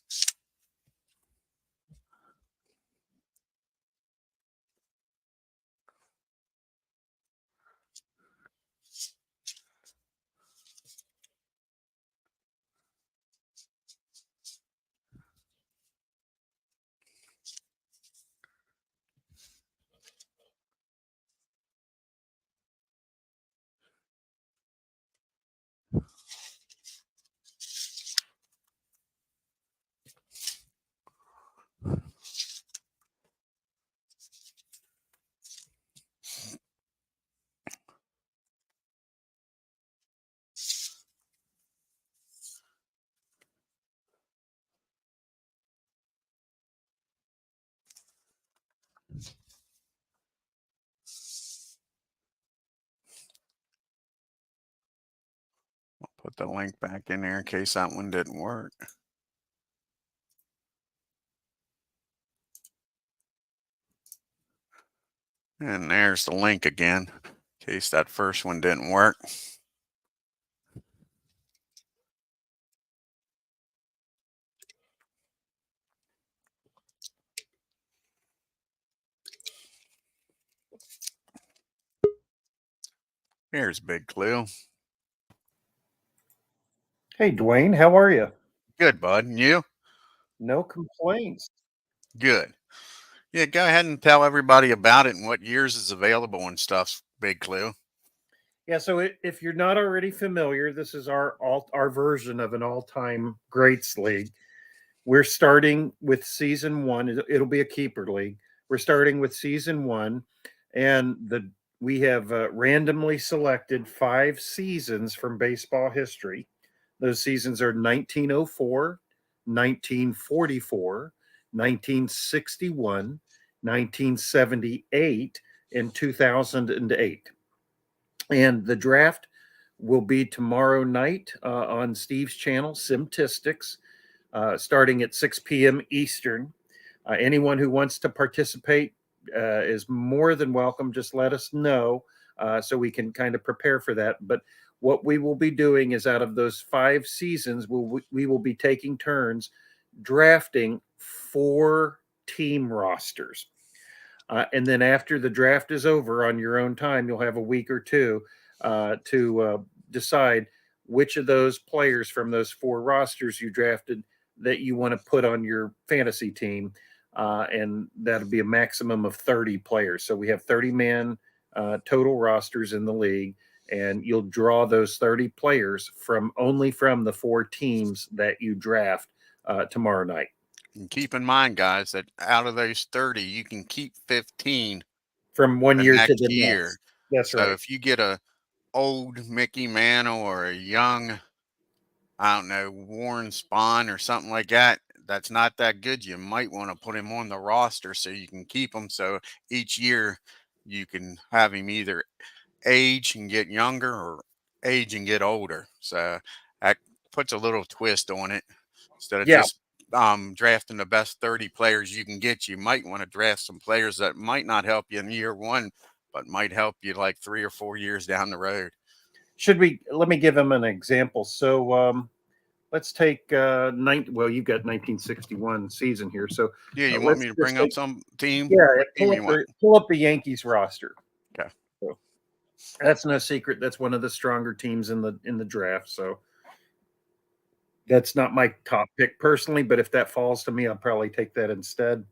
I'll put the link back in there in case that one didn't work. And there's the link again, in case that first one didn't work. Here's Big Clue. Hey, Dwayne, how are you? Good, bud. And you? No complaints. Good. Yeah, go ahead and tell everybody about it and what years is available and stuff, Big Clue. Yeah, so if you're not already familiar, this is our version of an all-time greats league. We're starting with season 1. It'll be a keeper league. We're starting with season 1, and we have randomly selected 5 seasons from baseball history. Those seasons are 1904 1944, 1961, 1978, and 2008. And the draft will be tomorrow night on Steve's channel, Simtistics, starting at 6 p.m. Eastern. Anyone who wants to participate is more than welcome. Just let us know so we can kind of prepare for that. But what we will be doing is, out of those 5 seasons, we will be taking turns drafting 4 team rosters. And then after the draft is over, on your own time, you'll have a week or two to decide which of those players from those 4 rosters you drafted that you want to put on your fantasy team. And that'll be a maximum of 30 players. So we have 30-man total rosters in the league, and you'll draw those 30 players only from the 4 teams that you draft tomorrow night. And keep in mind, guys, that out of those 30, you can keep 15 from one the year to next the year. next. That's So right. if you get a old Mickey Mantle or a young, I don't know, Warren Spahn or something like that, that's not that good, you might want to put him on the roster so you can keep him. So each year you can have him either age and get younger or age and get older. So that puts a little twist on it. Instead of Yeah. just drafting the best 30 players you can get, you might want to draft some players that might not help you in year 1, but might help you like 3 or 4 years down the road. Let me give him an example. So let's take well, you've got 1961 season here. So Yeah, you want let's me to just bring up take, some team? yeah, What team you want? pull up the Yankees roster. Okay. So that's no secret. That's one of the stronger teams in the draft. So that's not my top pick personally, but if that falls to me, I'll probably take that instead.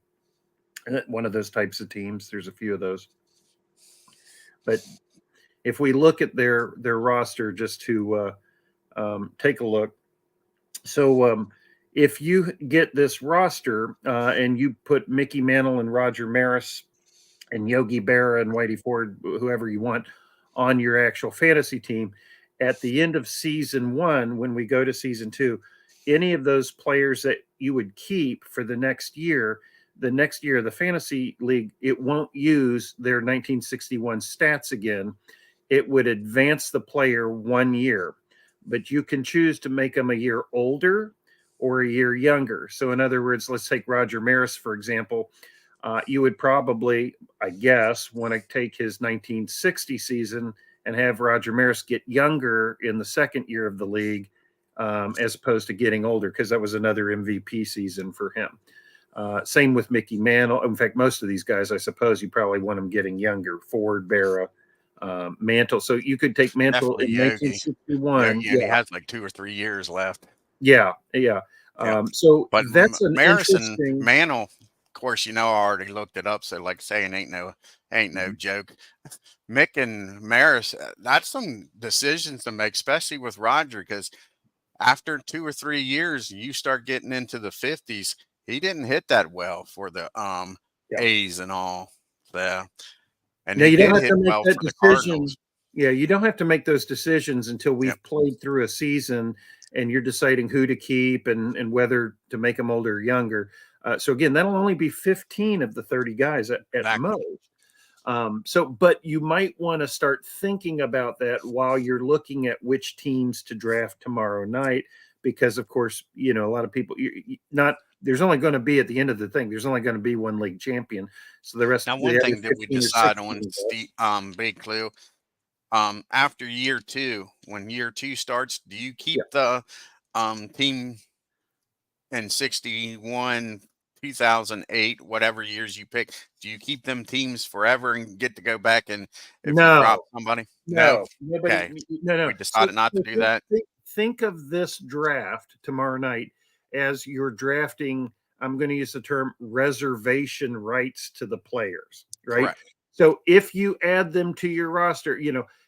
One of those types of teams. There's a few of those. But if we look at their roster, just to take a look. So if you get this roster and you put Mickey Mantle and Roger Maris and Yogi Berra and Whitey Ford, whoever you want, on your actual fantasy team, at the end of season 1, when we go to season 2, any of those players that you would keep for the next year of the fantasy league, it won't use their 1961 stats again. It would advance the player 1 year, but you can choose to make them a year older or a year younger. So in other words, let's take Roger Maris, for example. You would probably, I guess, want to take his 1960 season and have Roger Maris get younger in the second year of the league, as opposed to getting older, because that was another MVP season for him. Same with Mickey Mantle. In fact, most of these guys, I suppose, you probably want them getting younger. Ford, Berra, Mantle. So you could take Mantle Definitely in Yogi. 1961. Yogi, and he has like 2 or 3 years left. Yeah. Yeah. So But that's an Maris and interesting. Mantle, of course, I already looked it up. So like saying ain't no joke. Mick and Maris, that's some decisions to make, especially with Roger, because after 2 or 3 years, you start getting into the 50s. He didn't hit that well for the Yeah. A's and all. So, and Now he you don't did have hit to make well that for the decision. Cardinals. Yeah, you don't have to make those decisions until Yep. we've played through a season and you're deciding who to keep and whether to make them older or younger. So again, that'll only be 15 of the 30 guys at Exactly. most. But you might want to start thinking about that while you're looking at which teams to draft tomorrow night, because of course, a lot of people, there's only going to be, at the end of the thing, there's only going to be one league champion. So the Now, other one thing that we 15 or decide on, 16. Big Clue, after year 2, when year 2 starts, do you keep Yeah. the team in 61, 2008, whatever years you pick? Do you keep them teams forever and get to go back and if you drop No, somebody? No. no, nobody, Okay. no. We decided not to do that. Think of this draft tomorrow night as you're drafting. I'm going to use the term reservation rights to the players, right? Correct. So if you add them to your roster,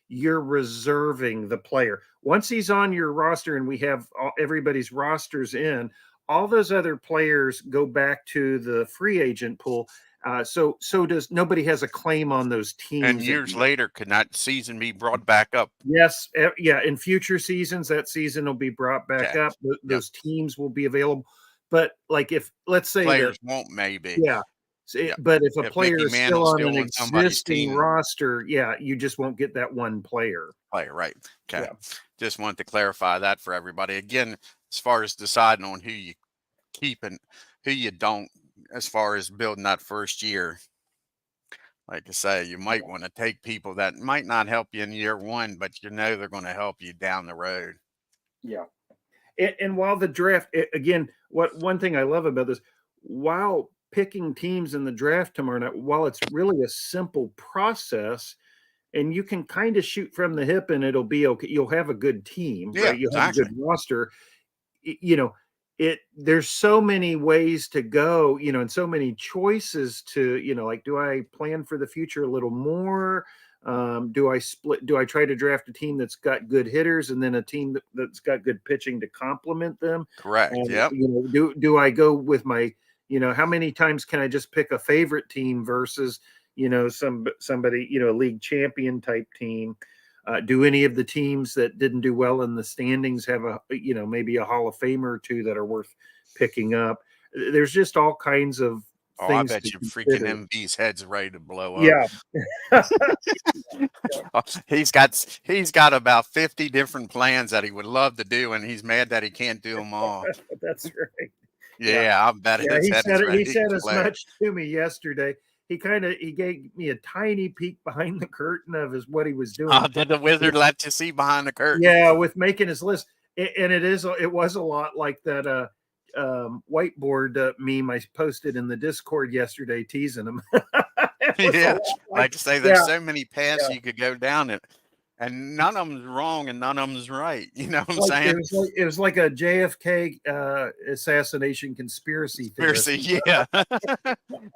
you're reserving the player. Once he's on your roster and we have everybody's rosters in, all those other players go back to the free agent pool. So does nobody has a claim on those And teams years anymore. later, could that season be brought back up? Yes, yeah. In future seasons, that season will be brought back Okay. up. Those teams will be available. But like if let's say that, Players won't maybe. yeah. Yeah. But if a If player Mickey is still Mantle's on still an on somebody's existing team, roster, yeah, you just won't get that one player. player, right? Okay. Yeah. Just wanted to clarify that for everybody. Again, as far as deciding on who you keep and who you don't, as far as building that first year, like I say, you might want to take people that might not help you in year one, but you know they're going to help you down the road. Yeah. And while the draft, again, what one thing I love about this, while picking teams in the draft tomorrow night, while it's really a simple process, and you can kind of shoot from the hip and it'll be okay. You'll have a good team, Yeah, right? You'll have a exactly. good roster. You know, there's so many ways to go, and so many choices to, like, do I plan for the future a little more? Do I split? Do I try to draft a team that's got good hitters and then a team that's got good pitching to complement them? Correct. And Yep. do I go with my, how many times can I just pick a favorite team versus, somebody, a league champion type team? Do any of the teams that didn't do well in the standings have maybe a Hall of Famer or two that are worth picking up? There's just all kinds of Oh, I things to bet you freaking consider. MV's head's ready to blow up. Yeah. He's got about 50 different plans that he would love to do, and he's mad that he can't do them all. That's right. Yeah. Yeah, I bet Yeah, his he head said is it. He ready said to as flare. much to me yesterday. He gave me a tiny peek behind the curtain of what he was doing. Oh, did the wizard let you see behind the curtain? Yeah, with making his list, and it was a lot like that whiteboard meme I posted in the Discord yesterday, teasing him. It was a Yeah, lot like I say, yeah, there's so many paths yeah. you could go down it, and none of them's wrong and none of them's right. You know what I'm Like saying? it was like a JFK assassination conspiracy theorist. Conspiracy, yeah.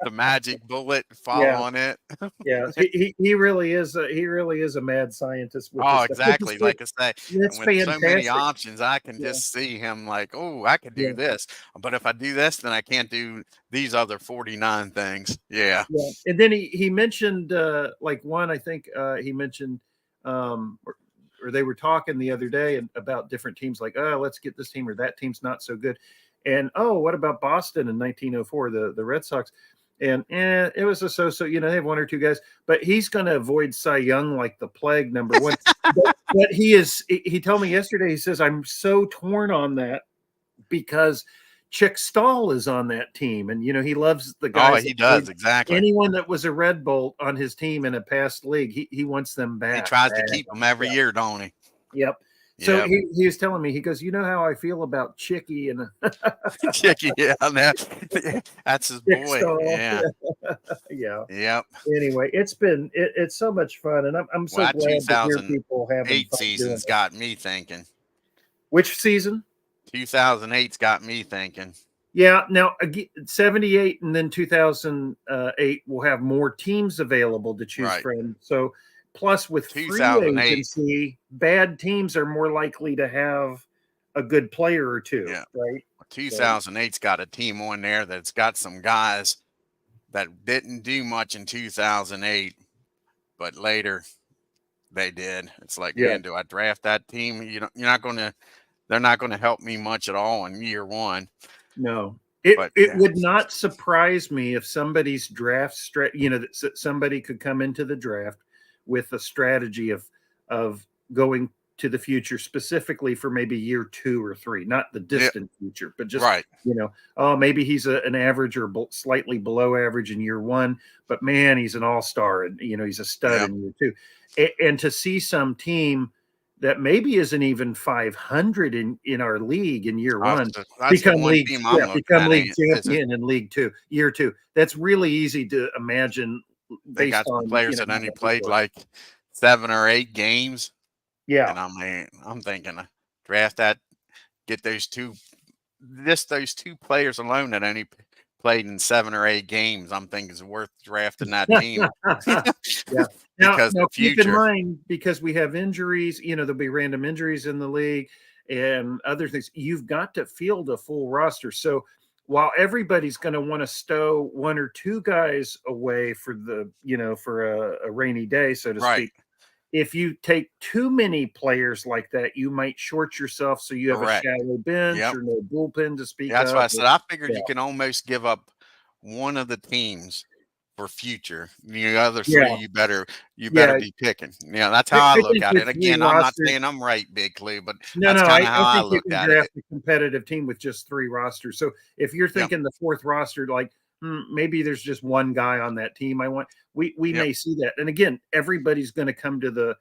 The magic bullet, fall Yeah, on it. yeah. He really is. He really is a mad scientist with Oh, this stuff. exactly. Like I say, and It's with so many fantastic. options, I can Yeah, just see him like, oh, I could do yeah. this. But if I do this, then I can't do these other 49 things. Yeah. Yeah, and then he mentioned like one I think he mentioned or they were talking the other day about different teams like, oh, let's get this team or that team's not so good, and oh, what about Boston in 1904, the Red Sox, and it was a so they have one or two guys, but he's going to avoid Cy Young like the plague, number one. But he told me yesterday, he says, I'm so torn on that because Chick Stahl is on that team, and he loves the Oh, guys that he played. does. Exactly. Anyone that was a Red Bolt on his team in a past league, he wants them He back. tries to keep them every Yeah. year, don't he? Yep. So Yep. he was telling me, he goes, you know how I feel about Chicky and Chicky, yeah, that's his Chick boy. Stahl. Yeah. Yeah. Yep. Anyway, it's so much fun, and I'm Well, so that glad to hear people having 2008 fun doing season's it. got me thinking. Which season? 2008's got me thinking. Yeah, now 78 and then 2008 will have more teams available to choose Right. from. So, plus with free 2008. agency, bad teams are more likely to have a good player or two, Yeah. right? 2008's got a team on there that's got some guys that didn't do much in 2008, but later they did. It's like, Yeah, man, do I draft that team? They're not going to help me much at all in year one. no. But It yeah, would not surprise me if somebody's that somebody could come into the draft with a strategy of going to the future specifically for maybe year 2 or 3, not the yeah, distant future, but just, right. oh, maybe he's an average or slightly below average in year 1, but man, he's an all-star and he's a stud Yep. in year 2. And to see some team that maybe isn't even 500 in our league in year 1 That's the one team I'm looking become at. league Is it? champion in league 2, year 2. That's really easy to imagine They based got some on, players that how only that would played work. like 7 or 8 games, Yeah. and I'm thinking draft that, get those two players alone that only played in 7 or 8 games. I'm thinking it's worth drafting that team Yeah. because Now the keep in future. mind, because we have injuries, there'll be random injuries in the league and other things. You've got to field a full roster. So while everybody's going to want to stow one or two guys away for for a rainy day, so to Right. speak, if you take too many players like that, you might short yourself, so you have a Correct. shallow bench Yep. or no bullpen to speak That's why I of. said I figured Yeah, you can almost give up one of the teams for future. The other three, yeah, you better yeah. be picking. Yeah, that's I, how I I look think at with it. 3 Again, I'm not rosters, saying I'm right, Big Clue, but no, that's no, kind of how I I think you looked can at it. draft a competitive team with just 3 rosters. So if you're Yep. thinking the 4th roster, like, maybe there's just one guy on that team I want, we Yep. may see that. And again, everybody's going to come to the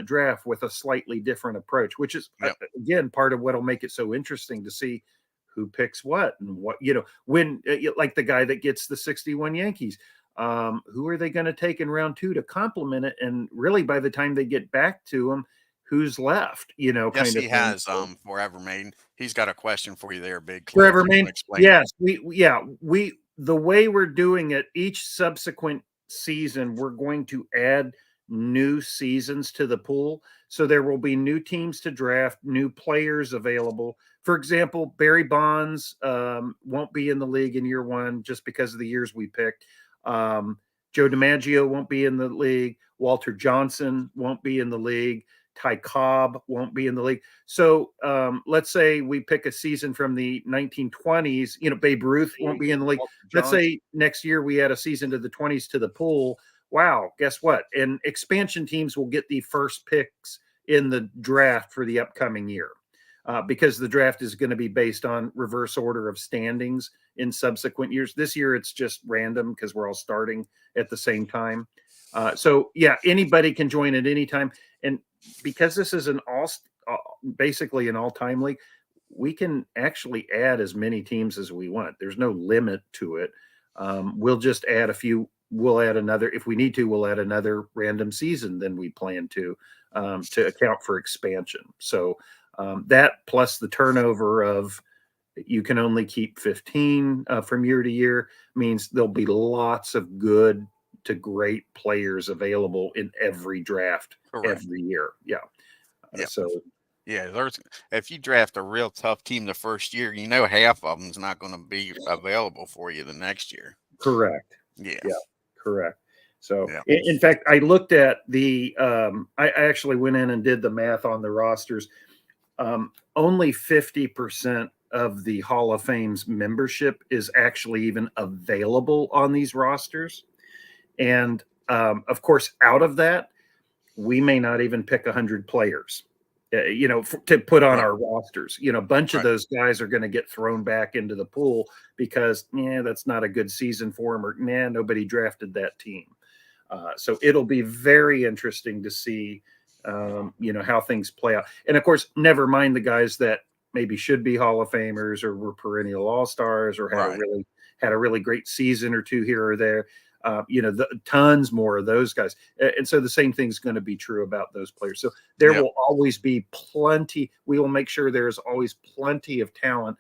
draft with a slightly different approach, which is Yep. again part of what'll make it so interesting to see who picks what and what, when like the guy that gets the 61 Yankees. Who are they going to take in round 2 to complement it? And really, by the time they get back to him, who's left? Yes, Kind of he thing. has. Forever Maiden. He's got a question for you there, Big Clue. If Forever you want Main. to explain it. Yes, we the way we're doing it, each subsequent season, we're going to add new seasons to the pool. So there will be new teams to draft, new players available. For example, Barry Bonds won't be in the league in year 1 just because of the years we picked. Joe DiMaggio won't be in the league. Walter Johnson won't be in the league. Ty Cobb won't be in the league. So let's say we pick a season from the 1920s. Babe Ruth won't be in the league. Let's say next year we add a season to the 20s to the pool. Wow, guess what? And expansion teams will get the first picks in the draft for the upcoming year because the draft is going to be based on reverse order of standings in subsequent years. This year it's just random because we're all starting at the same time. So yeah, anybody can join at any time. And because this is basically an all-time league, we can actually add as many teams as we want. There's no limit to it. We'll just add a few. We'll add another if we need to. We'll add another random season than we plan to account for expansion. So that plus the turnover of you can only keep 15 from year to year means there'll be lots of good to great players available in every draft. Correct. Every year. Yeah. Yeah. So Yeah, if you draft a real tough team the first year, half of them's not going to be available for you the next year. correct. Yeah. Yeah. Correct. So Yeah. in fact, I looked at the I actually went in and did the math on the rosters. Only 50% of the Hall of Fame's membership is actually even available on these rosters. And of course, out of that, we may not even pick 100 players, to put on Right. our rosters. A bunch of Right. those guys are going to get thrown back into the pool because, that's not a good season for them, or nobody drafted that team. So it'll be very interesting to see, how things play out. And of course, never mind the guys that maybe should be Hall of Famers or were perennial All Stars or Right. had a really great season or two here or there. Tons more of those guys. And so the same thing's going to be true about those players. So there Yep. will always be plenty. We will make sure there is always plenty of talent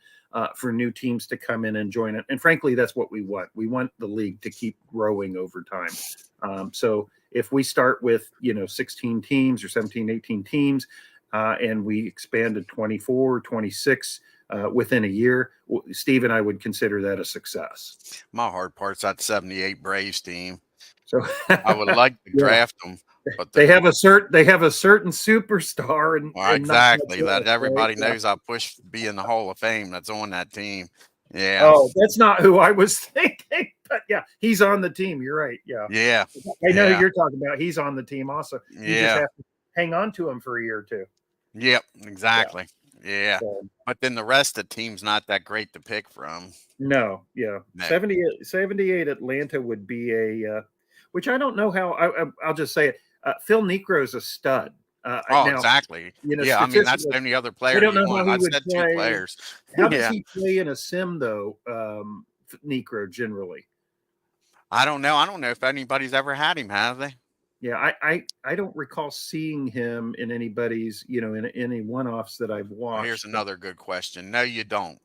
for new teams to come in and join it. And frankly, that's what we want. We want the league to keep growing over time. So if we start with, 16 teams or 17, 18 teams, and we expand to 24, 26 within a year, Steve and I would consider that a success. My hard part's that 78 Braves team. So I would like to yeah, draft them, but they have a certain superstar and not much exactly that else, right? everybody Yeah. knows I push to be in the Hall of Fame that's on that team. Yeah. Oh, that's not who I was thinking, but yeah, he's on the team. You're right. Yeah, Yeah. I know who Yeah. you're talking about. He's on the team also. You just Yeah. have to hang on to him for a year or two. Yep. Yeah. Exactly. Yeah. So, But then the rest of the team's not that great to pick from. no, yeah, No. 78 Atlanta would be which I don't know how. I'll just say it. Phil Necro's a stud. Oh, Now, exactly. Yeah. I mean, that's statistically, the only other I player don't you know how want. he I would said two play. players. How does Yeah. he play in a sim though? Necro generally. I don't know. I don't know if anybody's ever had him, have they? Yeah, I don't recall seeing him in anybody's, in any one-offs that I've Well, here's watched. another good question. No, you don't.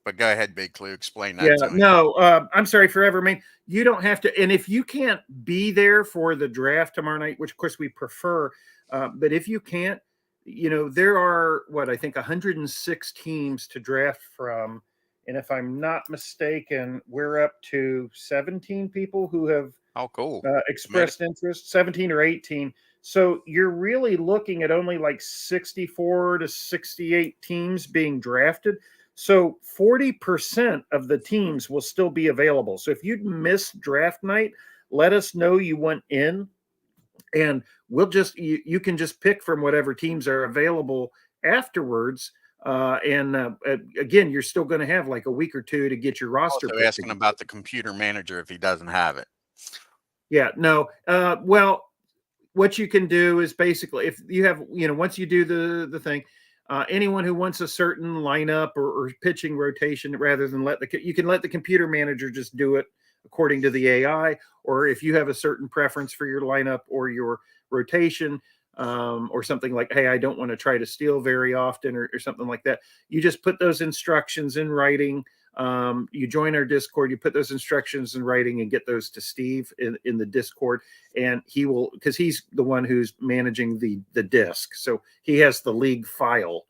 But go ahead, Big Clue. Explain Yeah, that to me. no, I'm sorry, Forever Main. You don't have to, and if you can't be there for the draft tomorrow night, which of course we prefer, but if you can't, there are I think 106 teams to draft from, and if I'm not mistaken, we're up to 17 people who have Oh, cool. expressed interest, 17 or 18. So you're really looking at only like 64 to 68 teams being drafted. So 40% of the teams will still be available. So if you'd missed draft night, let us know you went in, and we'll just you can just pick from whatever teams are available afterwards. Again, you're still going to have like a week or two to get your roster Also put asking together. about the computer manager if he doesn't have it. Yeah, no. Well, what you can do is basically, if you have, once you do the thing, anyone who wants a certain lineup or pitching rotation, rather than you can let the computer manager just do it according to the AI, or if you have a certain preference for your lineup or your rotation, or something like, hey, I don't want to try to steal very often, or something like that, you just put those instructions in writing. You join our Discord, you put those instructions in writing and get those to Steve in the Discord, and he will, because he's the one who's managing the disc, so he has the league file,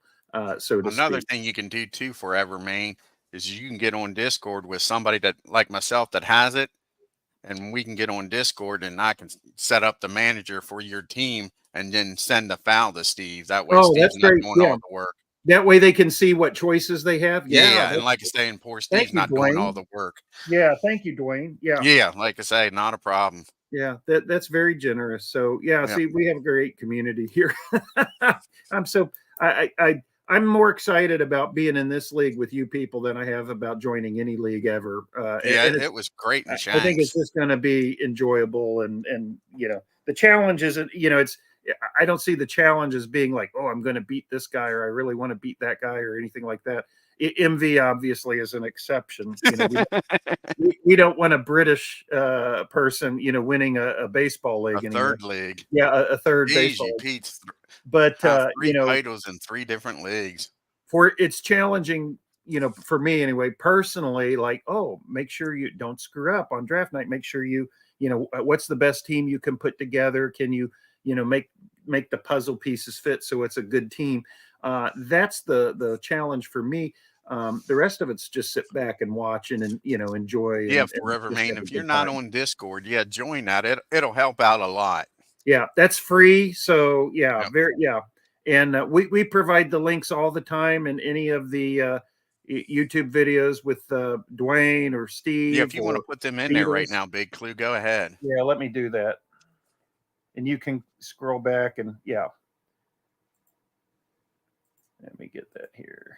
so to Another speak. thing you can do too for Evermain is you can get on Discord with somebody that, like myself, that has it, and we can get on Discord and I can set up the manager for your team and then send the file to Steve. That way Oh, Steve's that's not great. doing Yeah, all the work. that way they can see what choices they have. Yeah, Yeah, and like I say, and poor thank Steve's you, not doing all Dwayne. the work. Yeah, thank you, Dwayne. Yeah. Yeah, like I say, not a problem. Yeah, that's very generous. So yeah, Yeah. see, we have a great community here. I'm so I'm more excited about being in this league with you people than I have about joining any league ever. Yeah, And it was great in I think it's Shanks. just going to be enjoyable, and the challenge isn't, it's, I don't see the challenge as being like, oh, I'm going to beat this guy, or I really want to beat that guy, or anything like that. MV obviously is an exception. We don't want a British person, winning a baseball A league anymore. third league. Yeah, a third Jeez, baseball you league. Pete's But have 3 titles in 3 different leagues. for it's challenging, for me anyway, personally, like, oh, make sure you don't screw up on draft night. Make sure what's the best team you can put together? Can you, make the puzzle pieces fit so it's a good team? That's the challenge for me. The rest of it's just sit back and watch and enjoy, Yeah, and forever, just man. have a If you're good not time. on Discord, yeah, join that. It'll help out a lot. Yeah, that's free. So yeah, Yep. very, yeah. And we provide the links all the time in any of the YouTube videos with Dwayne or Yeah, if Steve you want to or put them in there right Beatles. now, Big Clue, go ahead. Yeah, let me do that. And you can scroll back, and yeah. Let me get that here.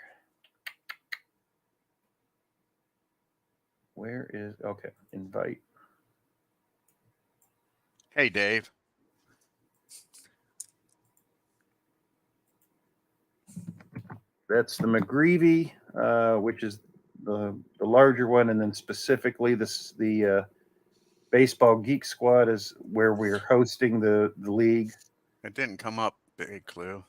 Where is, okay, invite. Hey, Dave. That's the McGreevy, which is the larger one, and then specifically the Baseball Geek Squad is where we're hosting the league. It didn't come up, Big Clue.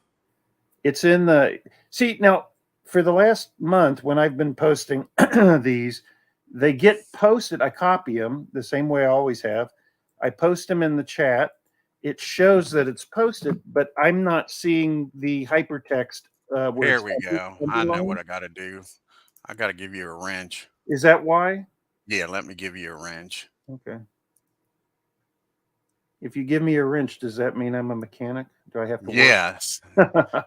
It's in the, see, now for the last month when I've been posting these, they get posted. I copy them the same way I always have. I post them in the chat. It shows that it's posted, but I'm not seeing the hypertext where Here it's we go. I know what underlined. I got to do. I got to give you a wrench. Is that why? Yeah, let me give you a wrench. Okay. If you give me a wrench, does that mean I'm a mechanic? Do I have to Yes. work?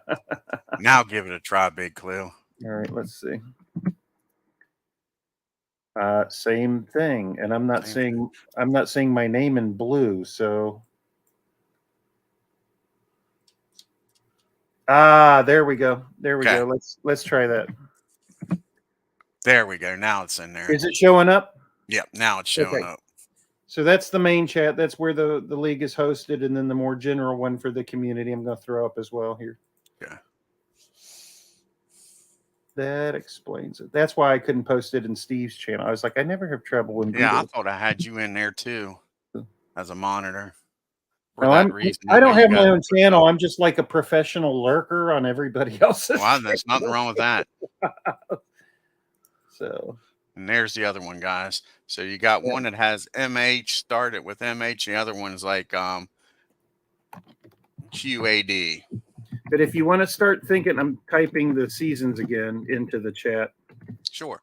Now give it a try, Big Clue. All right, let's see. Same thing, and I'm not seeing my name in blue. So, there we go. There we Okay. go. Let's try that. There we go. Now it's in there. Is it showing up? Yep. Now it's showing Okay. up. So that's the main chat. That's where the league is hosted, and then the more general one for the community, I'm going to throw up as well here. Okay. That explains it. That's why I couldn't post it in Steve's channel. I was like, I never have trouble in Yeah, I Beatles. thought I had you in there too as a monitor. For No, that reason, I that way don't you have my guys own put it channel. up. I'm just like a professional lurker on everybody else's. Well, there's nothing wrong with that. So, And there's the other one, guys. So you got yeah. one that has MH, started with MH. The other one's like QAD. But if you want to start thinking, I'm typing the seasons again into the chat. Sure.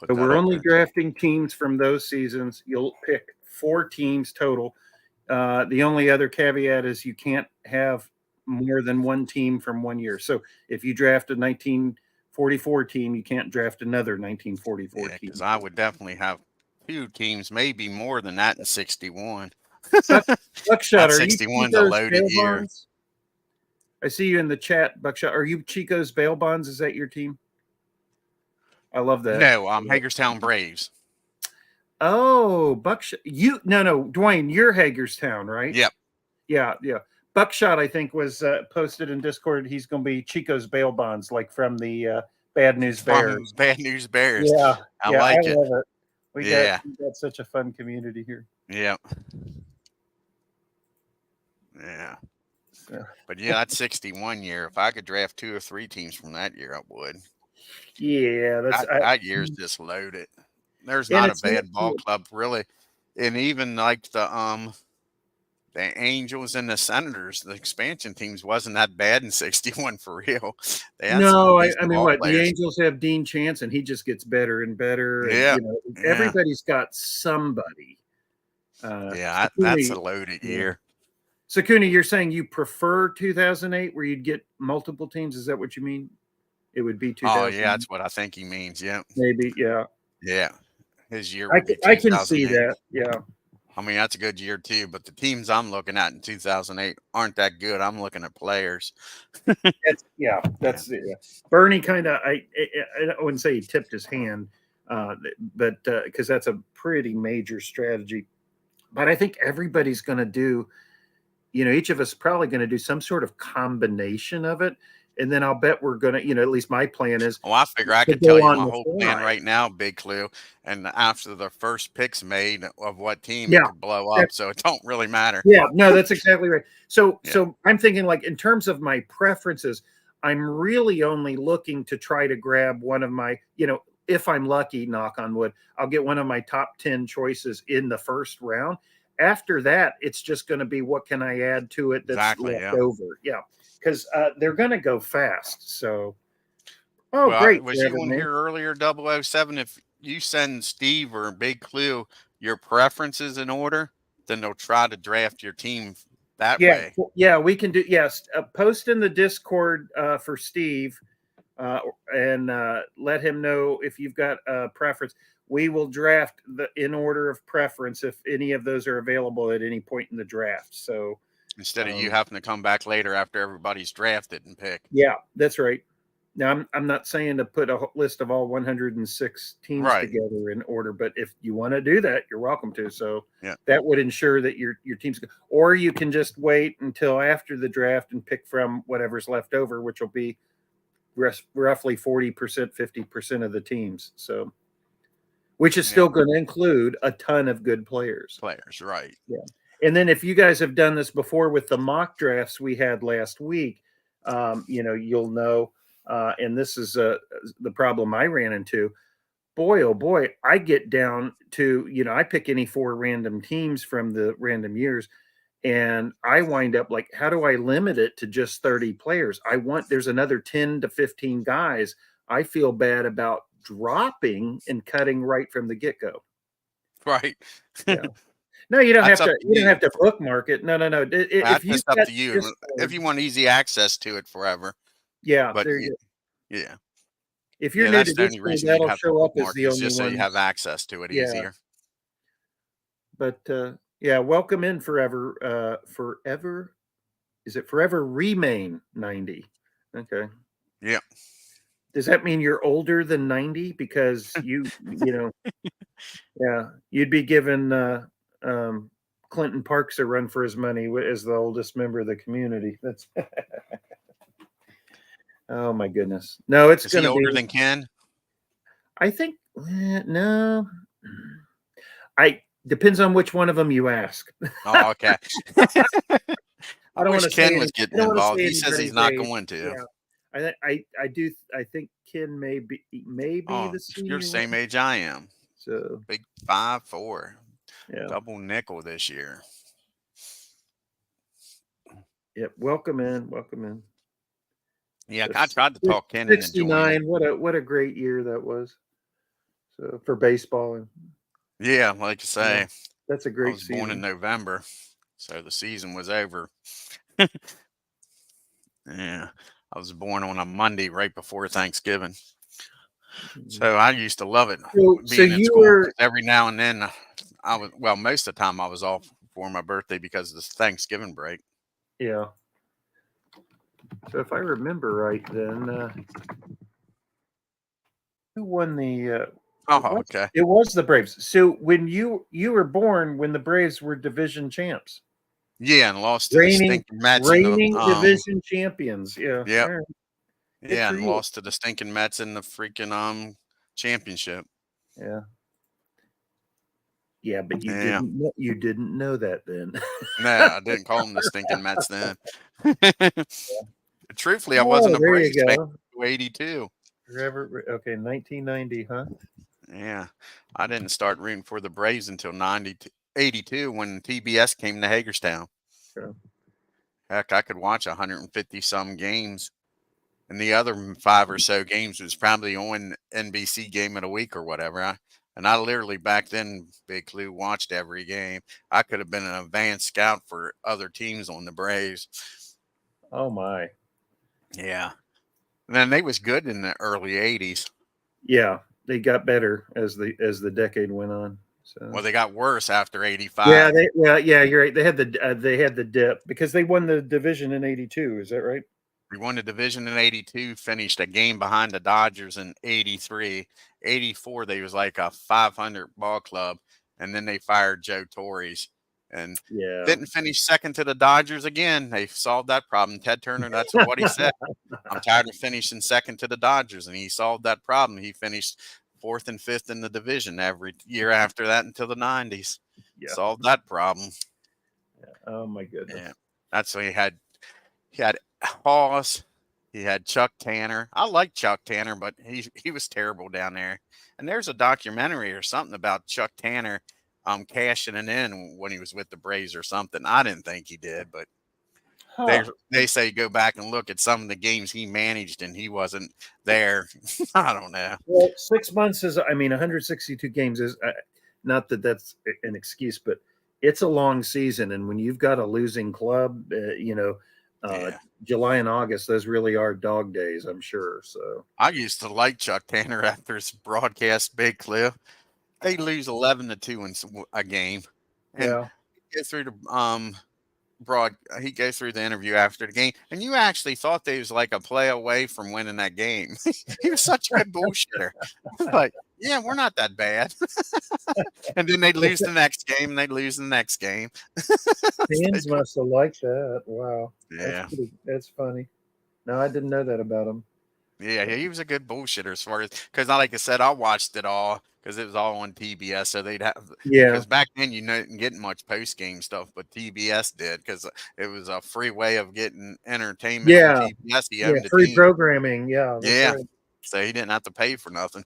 So we're only drafting teams from those seasons. You'll pick 4 teams total. The only other caveat is you can't have more than one team from one year. So if you draft a 1944 team, you can't draft another 1944 Yeah, team. because I would definitely have 2 teams, maybe more than that in 61. Buck, Buckshot, That are you 61's a Chico's loaded bail year. bonds? I see you in the chat, Buckshot. Are you Chico's bail bonds? Is that your team? I love that. No, Hagerstown Braves. Oh, Buckshot. No, Dwayne, you're Hagerstown, right? Yep. Yeah. Buckshot, I think, was posted in Discord. He's going to be Chico's bail bonds, like from the Bad News From Bears. Bad News Bears. Yeah, I I like it. love it. We Yeah. got such a fun community here. Yep. Yeah. Yeah. But yeah, that 61 year, if I could draft 2 or 3 teams from that year, I would. Yeah, That year's just loaded. There's and not a it's not bad ball club really. And even like the Angels and the Senators, the expansion teams wasn't that bad in 61 for real. They had some no. I decent mean, ball what the players. Angels have Dean Chance, and he just gets better and better, and Yeah. Yeah. everybody's got somebody. Yeah, that's a Sakuni, loaded yeah. year. Sakuni, you're saying you prefer 2008, where you'd get multiple teams? Is that what you mean? It would be Oh 2000. yeah, that's what I think he means. Yeah. Maybe, yeah. Yeah. His year would be I can see 2008. that. Yeah. I mean, that's a good year too, but the teams I'm looking at in 2008 aren't that good. I'm looking at players. That's yeah. Bernie kind of I wouldn't say he tipped his hand, but because that's a pretty major strategy. But I think everybody's going to do, each of us probably going to do some sort of combination of it, and then I'll bet we're going to, at least my plan is Oh, I figure I to could tell go you on my the whole plan fly. right now, Big Clue. And after the first picks made of what team, Yeah, it could blow up. So it don't really matter. yeah, no, that's exactly right. So Yeah. so I'm thinking, like, in terms of my preferences, I'm really only looking to try to grab one of my, if I'm lucky, knock on wood, I'll get one of my top 10 choices in the first round. After that, it's just going to be what can I add to it that's Exactly. left Yeah. over. Yeah, because they're going to go fast. So, oh, Well, great, was for you having on me. here earlier, 007? If you send Steve or Big Clue your preferences in order, then they'll try to draft your team that way. Yeah, we can do. Yes, post in the Discord for Steve, and let him know if you've got a preference. We will draft in order of preference if any of those are available at any point in the draft. So Instead of you having to come back later after everybody's drafted and pick. yeah, that's right. Now, I'm not saying to put a list of all 106 teams together in order, but if you want to do that, you're welcome to. So yeah, that would ensure that your team's good. Or you can just wait until after the draft and pick from whatever's left over, which will be roughly 40%, 50% of the teams. So, which is still going to include a ton of good players. Right. Yeah. And then if you guys have done this before with the mock drafts we had last week, you'll know. And this is the problem I ran into. Boy, oh boy, I get down to, I pick any 4 random teams from the random years, and I wind up like, how do I limit it to just 30 players? There's another 10 to 15 guys I feel bad about dropping and cutting right from the get-go. Right. Yeah. No, you don't have to. You don't have to bookmark it. No. That's just up to you. If you want easy access to it forever. Yeah, but there you go. Yeah. If you're new that's to the only Discord, reason that'll you'd have to show up as bookmark the is only just so one. you have access to it easier. But yeah, welcome in forever. Forever, is it forever remain 90? Okay. Yeah. Does that mean you're older than 90? Because yeah, you'd be giving Clinton Parks a run for his money as the oldest member of the community. That's oh my goodness. No, it's going to be older than Ken. I think no. Depends on which one of them you ask. Oh, okay. I wish Ken was getting involved. He says he's not going to. Yeah. I do. I think Ken may be the senior. You're the same age I am. So big 5'4". Yeah. Double nickel this year. Yep. Welcome in. Yeah, I tried to talk Ken into joining. What a great year that was. So for baseball. Yeah, like I say, that's a great I was born in November. So the season was over. Yeah. I was born on a Monday right before Thanksgiving. So I used to love it So being in you school because were, every now and then I was, well, most of the time I was off for my birthday because of the Thanksgiving break. yeah. So if I remember right, then who won the? Oh, okay. It was the Braves. So when you were born, when the Braves were division champs, Yeah, and lost to the reigning stinking Mets in the reigning division champions. Yeah, yep. all right. Good Yeah, for and you. lost to the stinking Mets in the freaking championship. Yeah, yeah, but Yeah. you didn't know that then. Nah, I didn't call them the stinking Mets then. Truthfully, I wasn't Oh, a there you Braves fan go. until '82. Okay, 1990, huh? Yeah, I didn't start rooting for the Braves until '82 when TBS came to Hagerstown. Yeah. Heck, I could watch 150 some games, and the other five or so games was probably on NBC Game of the Week or whatever. And I literally back then, Big Clue, watched every game. I could have been an advanced scout for other teams on the Braves. Oh my. Yeah, and then they was good in the early '80s. Yeah, they got better as the decade went on. So Well, they got worse after yeah, '85. yeah, you're right. They had the dip because they won the division in '82. Is that right? We won the division in '82, finished a game behind the Dodgers in '83. '84, they was like a 500 ball club, and then they fired Joe Torres and Yeah. didn't finish second to the Dodgers again. They solved that problem. Ted Turner, that's what he said. I'm tired of finishing second to the Dodgers, and he solved that problem. He finished fourth and fifth in the division every year after that until the '90s. Yeah. Solved that problem. Oh my Yeah, goodness. that's what he had. He had Hoss. He had Chuck Tanner. I like Chuck Tanner, but he was terrible down there. And there's a documentary or something about Chuck Tanner cashing it in when he was with the Braves or something. I didn't think he did, but Huh. they say go back and look at some of the games he managed and he wasn't there. I don't know. Well, 6 months is, I mean, 162 games is not that that's an excuse, but it's a long season. And when you've got a losing club, uh, Yeah. July and August, those really are dog days, I'm sure. So, I used to like Chuck Tanner after his broadcast Big Cliff. They lose 11-2 in a game and yeah. get through the he goes through the interview after the game, and you actually thought they was like a play away from winning that game. He was such a good bullshitter. Like, yeah, we're not that bad. And then they'd lose the next game, and they'd lose the next game. Fans must have liked that. Wow. Yeah. That's funny. No, I didn't know that about him. Yeah, he was a good bullshitter as far as because, like I said, I watched it all because it was all on TBS. So they'd have Yeah. because back then you didn't get much post game stuff, but TBS did because it was a free way of getting entertainment on Yeah. TBS. He Yeah. owned the Free team. programming. Yeah. That's Yeah, right. so he didn't have to pay for nothing.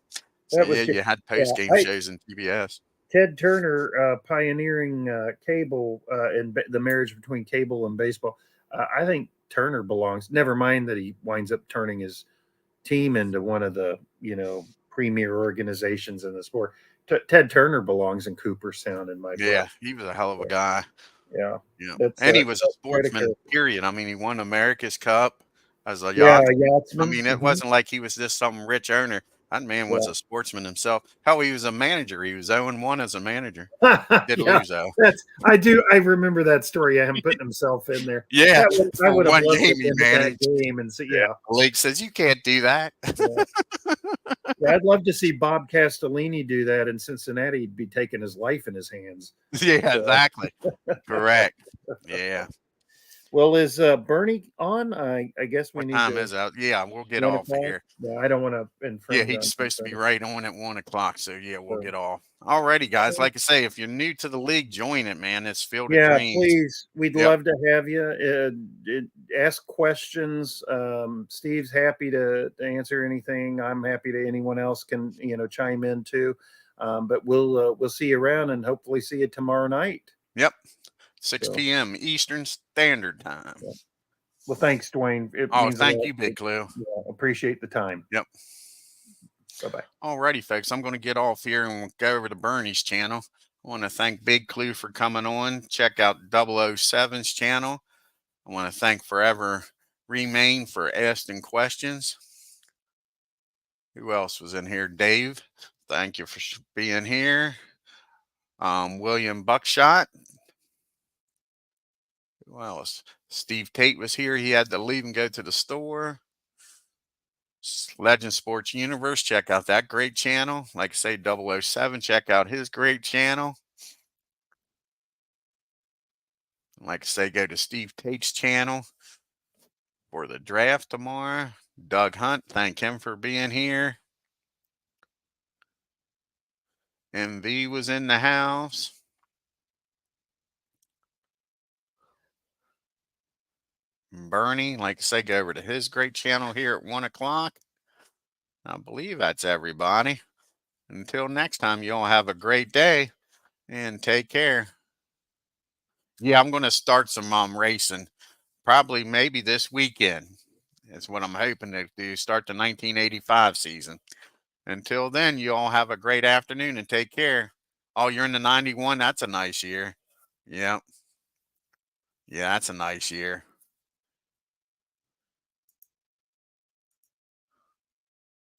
So That yeah, was good. you had Yeah. post game shows in TBS. Ted Turner pioneering cable and the marriage between cable and baseball. I think Turner belongs. Never mind that he winds up turning his team into one of the premier organizations in the sport. Ted Turner belongs in Cooperstown in my book. Yeah, he was a hell of a guy. Yeah, Yeah, that's and he was a quite a sportsman. character. Period. I mean, he won America's Cup as a Yeah, yacht. I Yachtsman. mean, it wasn't like he was just some rich earner. That man was Yeah. a sportsman himself. Hell, he was a manager. He was 0-1 as a manager. Did Yeah, lose though. that's I do. I remember that story. I am putting himself in there. Yeah, I for would have one loved to game have he been at that managed. game and see. Yeah, Yeah, the league says you can't do that. yeah. Yeah, I'd love to see Bob Castellini do that in Cincinnati. He'd be taking his life in his hands. Yeah, So, exactly. Correct. Yeah. well, is Bernie on? I guess we What need time to is out? Yeah, we'll get one off o'clock. here. Yeah, I don't want to Yeah, infringe he's on supposed to be anything. right on at 1 o'clock. So yeah, we'll So, get off. Alrighty, guys. Like I say, if you're new to the league, join it, man. It's Field of yeah, Dreams. please. We'd Yep. love to have you. Ask questions. Steve's happy to answer anything. I'm happy to anyone else can chime in too. But we'll see you around and hopefully see you tomorrow night. Yep. 6 So, p.m. Eastern Standard Time. yeah. Well, thanks, Dwayne. It Oh, means a thank lot. you, Big Clue. Yeah, appreciate the time. Yep. Bye bye. Alrighty, folks. I'm going to get off here and we'll go over to Bernie's channel. I want to thank Big Clue for coming on. Check out 007's channel. I want to thank Forever Remain for asking questions. Who else was in here? Dave, thank you for being here. William Buckshot. Who else? Steve Tate was here. He had to leave and go to the store. Legend Sports Universe, check out that great channel. Like I say, 007, check out his great channel. Like I say, go to Steve Tate's channel for the draft tomorrow. Doug Hunt, thank him for being here. MV was in the house. Bernie, like I say, go over to his great channel here at 1 o'clock. I believe that's everybody. Until next time, you all have a great day and take care. Yeah, I'm going to start some racing. Probably maybe this weekend. That's what I'm hoping to do. Start the 1985 season. Until then, you all have a great afternoon and take care. Oh, you're in the 91? That's a nice year. Yep. Yeah, that's a nice year.